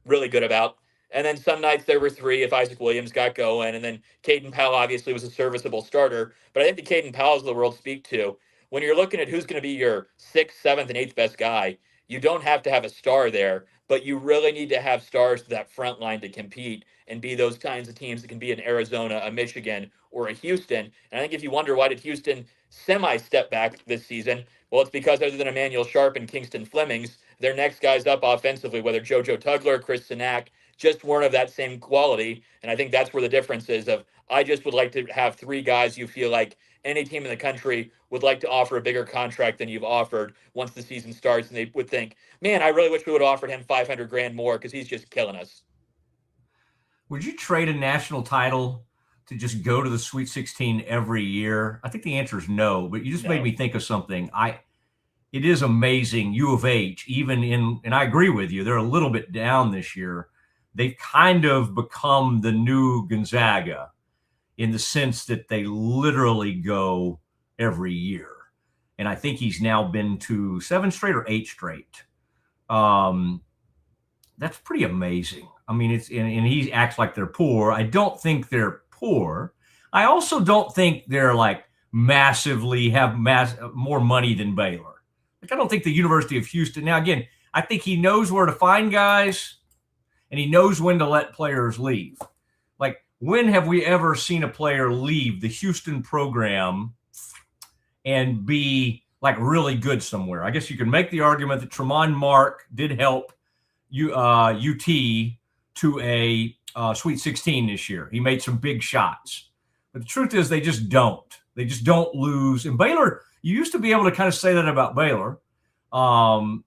really good about. And then some nights there were 3 if Isaac Williams got going. And then Caden Powell obviously was a serviceable starter. But I think the Caden Powells of the world speak to, when you're looking at who's going to be your 6th, 7th, and 8th best guy, you don't have to have a star there, but you really need to have stars to that front line to compete and be those kinds of teams that can be an Arizona, a Michigan, or a Houston. And I think if you wonder why did Houston semi-step back this season, well, it's because other than Emmanuel Sharp and Kingston Flemings, their next guys up offensively, whether JoJo Tugler, Chris Sinak, just weren't of that same quality. And I think that's where the difference is of, I just would like to have 3 guys you feel like any team in the country would like to offer a bigger contract than you've offered once the season starts. And they would think, man, I really wish we would have offered him $500,000 more because he's just killing us. Would you trade a national title to just go to the Sweet 16 every year? I think the answer is no, but you just made me think of something. It is amazing. U of H, and I agree with you, they're a little bit down this year. They've kind of become the new Gonzaga in the sense that they literally go every year. And I think he's now been to 7 straight or 8 straight. That's pretty amazing. I mean, and he acts like they're poor. I don't think they're poor. I also don't think they're like massively have more money than Baylor. Like, I don't think the University of Houston. Now, again, I think he knows where to find guys and he knows when to let players leave. Like, when have we ever seen a player leave the Houston program and be like really good somewhere? I guess you can make the argument that Tremont Mark did help UT to a Sweet 16 this year. He made some big shots. But the truth is they just don't. They just don't lose. And Baylor, you used to be able to kind of say that about Baylor. And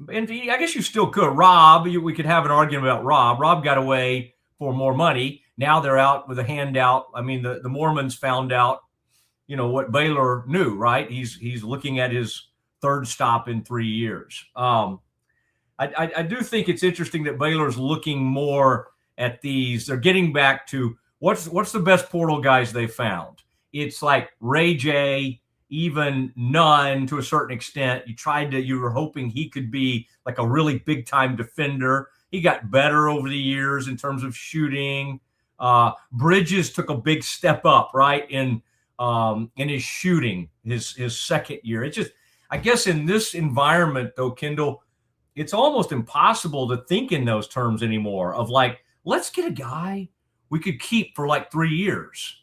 I guess you still could. Rob, we could have an argument about Rob. Rob got away for more money. Now they're out with a handout. I mean, the Mormons found out, what Baylor knew, right? He's looking at his 3rd stop in 3 years. I do think it's interesting that Baylor's looking more at these. They're getting back to what's the best portal guys they found. It's like Ray J, even none to a certain extent. You were hoping he could be like a really big time defender. He got better over the years in terms of shooting. Bridges took a big step up, right, in his shooting his second year. It's just, I guess in this environment though, Kendall, it's almost impossible to think in those terms anymore of like, let's get a guy we could keep for like 3 years.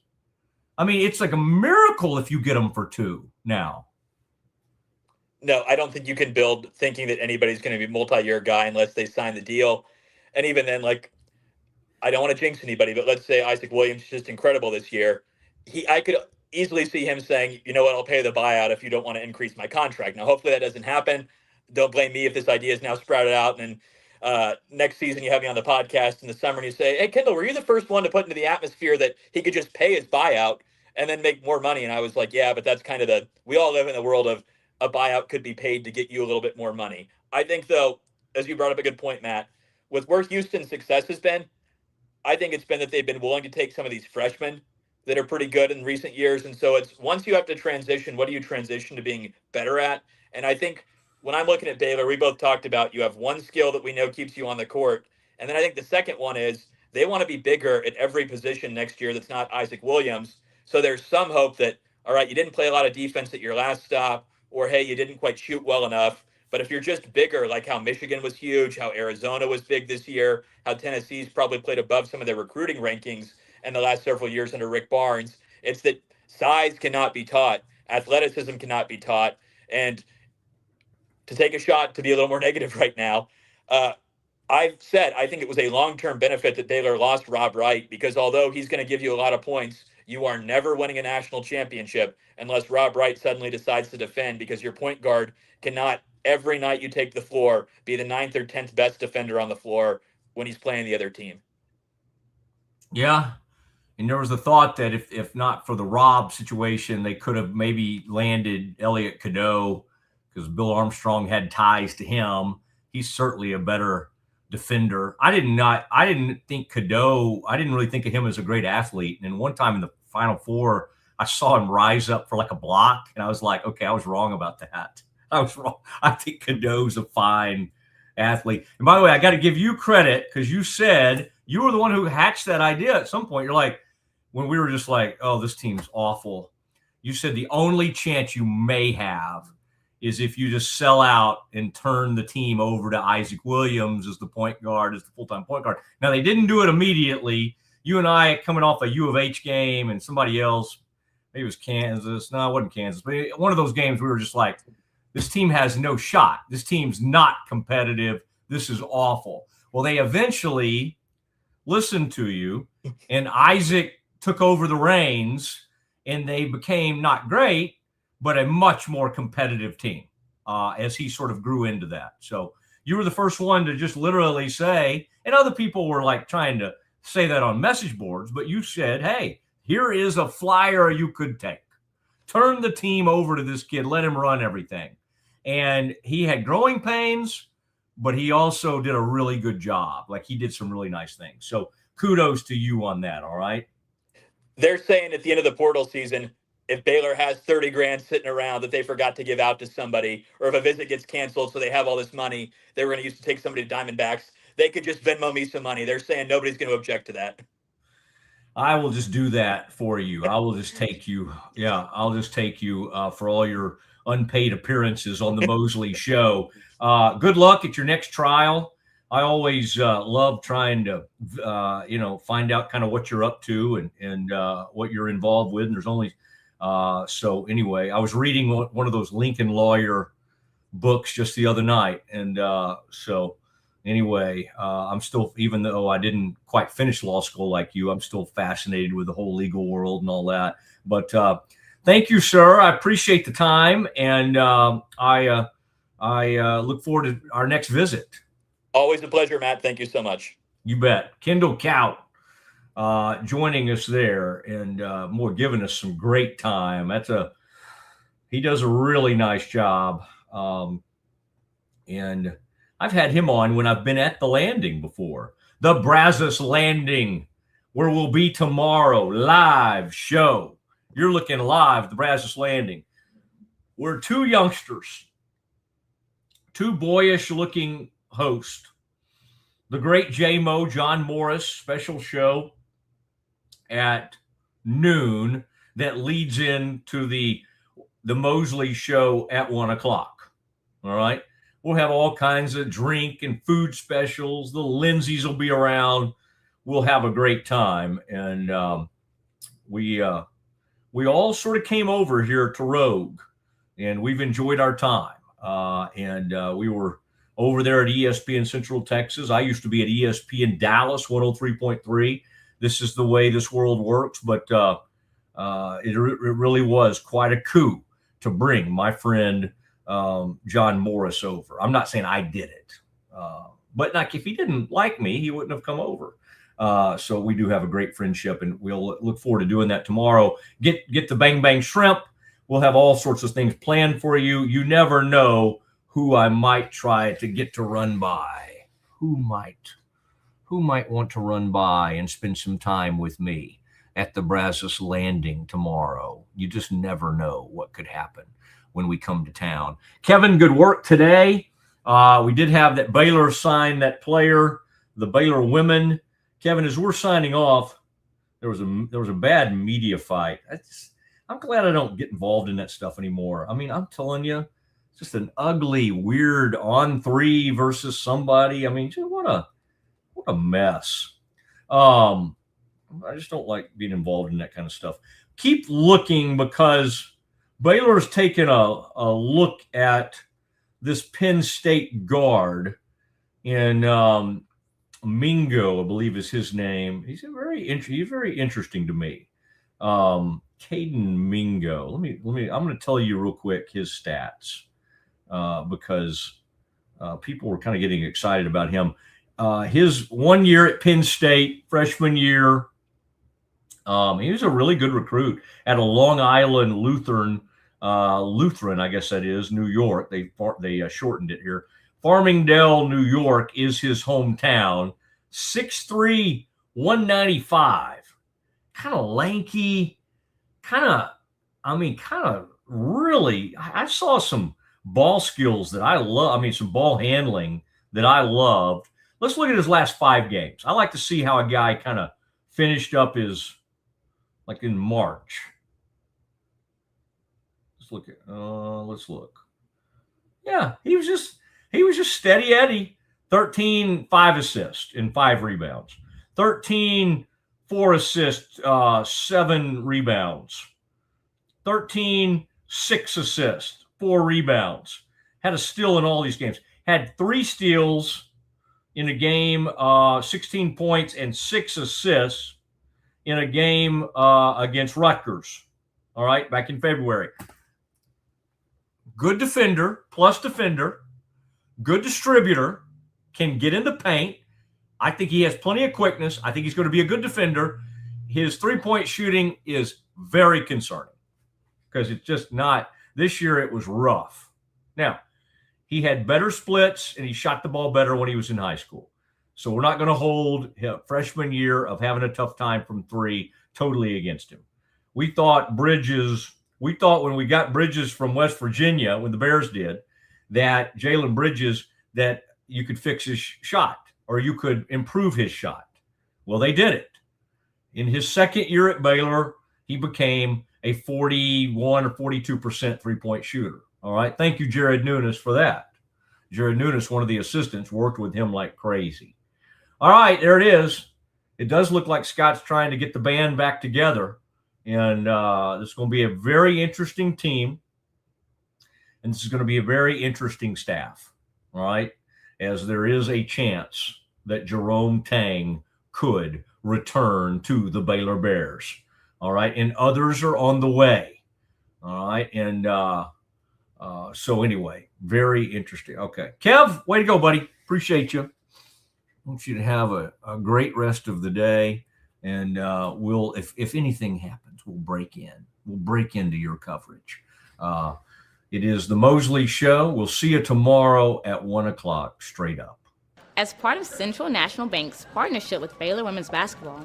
I mean, it's like a miracle if you get him for 2 now. No, I don't think you can build thinking that anybody's going to be a multi-year guy unless they sign the deal. And even then, like, I don't want to jinx anybody, but let's say Isaac Williams is just incredible this year. I could easily see him saying, you know what, I'll pay the buyout if you don't want to increase my contract. Now, hopefully that doesn't happen. Don't blame me if this idea is now sprouted out. And next season you have me on the podcast in the summer and you say, hey, Kendall, were you the first one to put into the atmosphere that he could just pay his buyout and then make more money? And I was like, yeah, but that's kind of we all live in the world of a buyout could be paid to get you a little bit more money. I think, though, as you brought up a good point, Matt, with where Houston's success has been, I think it's been that they've been willing to take some of these freshmen that are pretty good in recent years. And so it's once you have to transition, what do you transition to being better at? And I think when I'm looking at Baylor, we both talked about you have one skill that we know keeps you on the court. And then I think the second one is they want to be bigger at every position next year that's not Isaac Williams. So there's some hope that, all right, you didn't play a lot of defense at your last stop, or, hey, you didn't quite shoot well enough. But if you're just bigger, like how Michigan was huge, how Arizona was big this year, how Tennessee's probably played above some of their recruiting rankings in the last several years under Rick Barnes, it's that size cannot be taught. Athleticism cannot be taught. And to take a shot to be a little more negative right now, I've said I think it was a long-term benefit that Baylor lost Rob Wright, because although he's going to give you a lot of points, you are never winning a national championship unless Rob Wright suddenly decides to defend, because your point guard cannot, every night you take the floor, be the 9th or 10th best defender on the floor when he's playing the other team. Yeah. And there was the thought that if not for the Rob situation, they could have maybe landed Elliot Cadeau, because Bill Armstrong had ties to him. He's certainly a better defender. I didn't think Cadeau, I didn't really think of him as a great athlete. And one time in the Final Four, I saw him rise up for like a block, and I was like, okay, I was wrong about that. I was wrong. I think Cadeau's a fine athlete. And by the way, I got to give you credit, because you said you were the one who hatched that idea at some point. You're like, when we were just like, oh, this team's awful, you said the only chance you may have is if you just sell out and turn the team over to Isaac Williams as the point guard, as the full-time point guard. Now, they didn't do it immediately. You and I, coming off a U of H game, and somebody else, maybe it was Kansas. No, it wasn't Kansas. But one of those games, we were just like, this team has no shot. This team's not competitive. This is awful. Well, they eventually listened to you, and Isaac took over the reins, and they became not great, but a much more competitive team as he sort of grew into that. So you were the first one to just literally say, and other people were like trying to say that on message boards, but you said, hey, here is a flyer you could take. Turn the team over to this kid. Let him run everything. And he had growing pains, but he also did a really good job. Like, he did some really nice things. So kudos to you on that, all right? They're saying at the end of the portal season, if Baylor has 30 grand sitting around that they forgot to give out to somebody, or if a visit gets canceled so they have all this money they were going to use to take somebody to Diamondbacks, they could just Venmo me some money. They're saying nobody's going to object to that. I will just do that for you. I will just take you. Yeah, I'll just take you for all your unpaid appearances on the Mosley Show. Good luck at your next trial. I always love trying to, find out kind of what you're up to and what you're involved with. And there's only so anyway, I was reading one of those Lincoln Lawyer books just the other night. And so anyway, I'm still, even though I didn't quite finish law school like you, I'm still fascinated with the whole legal world and all that. But thank you, sir. I appreciate the time. And I look forward to our next visit. Always a pleasure, Matt. Thank you so much. You bet. Kendall Kaut joining us there and more giving us some great time. He does a really nice job. And I've had him on when I've been at the Landing before. The Brazos Landing, where we'll be tomorrow, live show. You're looking live at the Brazos Landing. where two youngsters, two boyish-looking hosts, the great J-Mo, John Morris, special show at noon that leads into the Mosley Show at 1 o'clock. All right. We'll have all kinds of drink and food specials. The Lindsays will be around. We'll have a great time. And we all sort of came over here to Rogue, and we've enjoyed our time. We were over there at ESPN Central Texas. I used to be at ESPN Dallas 103.3. This is the way this world works, but it really was quite a coup to bring my friend John Morris over. I'm not saying I did it, but like if he didn't like me, he wouldn't have come over. So we do have a great friendship, and we'll look forward to doing that tomorrow. Get the Bang Bang Shrimp. We'll have all sorts of things planned for you. You never know who I might try to get to run by. Who might want to run by and spend some time with me at the Brazos Landing tomorrow. You just never know what could happen when we come to town. Kevin, good work today. We did have that Baylor sign that player, the Baylor women. Kevin, as we're signing off, there was a bad media fight. I'm glad I don't get involved in that stuff anymore. I mean, I'm telling you, it's just an ugly, weird on three versus somebody. I mean, what a mess. I just don't like being involved in that kind of stuff. Keep looking, because Baylor's taken a look at this Penn State guard in Mingo, I believe is his name. He's very interesting to me. Caden Mingo. I'm going to tell you real quick his stats because people were kind of getting excited about him. His 1 year at Penn State, freshman year, he was a really good recruit at a Long Island Lutheran, I guess that is, New York. They shortened it here. Farmingdale, New York is his hometown. 6'3", 195. Kind of lanky, really, I saw some ball skills that I love. I mean, some ball handling that I loved. Let's look at his last 5 games. I like to see how a guy kind of finished up his, like in March. Let's look. Yeah, he was just steady Eddie. 13, 5 assists and 5 rebounds. 13, 4 assists, 7 rebounds. 13, 6 assists, 4 rebounds. Had a steal in all these games. Had 3 steals in a game, 16 points and 6 assists in a game against Rutgers. All right, back in February. Good defender, plus defender, good distributor, can get in the paint. I think he has plenty of quickness. I think he's going to be a good defender. His three-point shooting is very concerning because it's just not – this year it was rough. Now, he had better splits and he shot the ball better when he was in high school. So we're not going to hold his freshman year of having a tough time from 3 totally against him. We thought when we got Bridges from West Virginia, when the Bears did, that Jalen Bridges, that you could fix his shot or you could improve his shot. Well, they did it. In his second year at Baylor, he became a 41 or 42% three-point shooter. All right. Thank you, Jared Nunes, for that. Jared Nunes, one of the assistants, worked with him like crazy. All right, there it is. It does look like Scott's trying to get the band back together. And this is going to be a very interesting team. And this is going to be a very interesting staff. All right. As there is a chance that Jerome Tang could return to the Baylor Bears. All right. And others are on the way. All right. And so anyway, very interesting. Okay. Kev, way to go, buddy. Appreciate you. I want you to have a great rest of the day. And we'll, if anything happens, we'll break in. We'll break into your coverage. It is the Mosley Show. We'll see you tomorrow at 1 o'clock, straight up. As part of Central National Bank's partnership with Baylor Women's Basketball,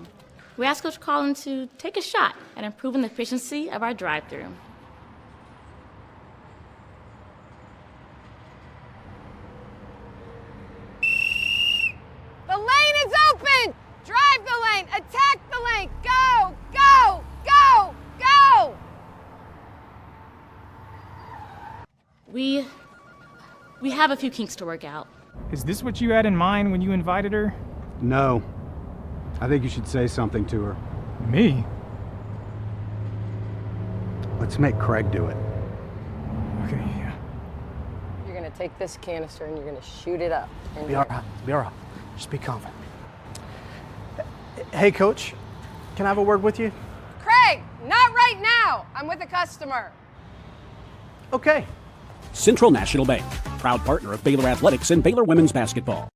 we ask Coach Collin to take a shot at improving the efficiency of our drive-thru. We have a few kinks to work out. Is this what you had in mind when you invited her? No. I think you should say something to her. Me? Let's make Craig do it. Okay, yeah. You're gonna take this canister and you're gonna shoot it up. Be all right. Be all right. Just be confident. Hey, Coach. Can I have a word with you? Craig, not right now. I'm with a customer. Okay. Central National Bank, proud partner of Baylor Athletics and Baylor Women's Basketball.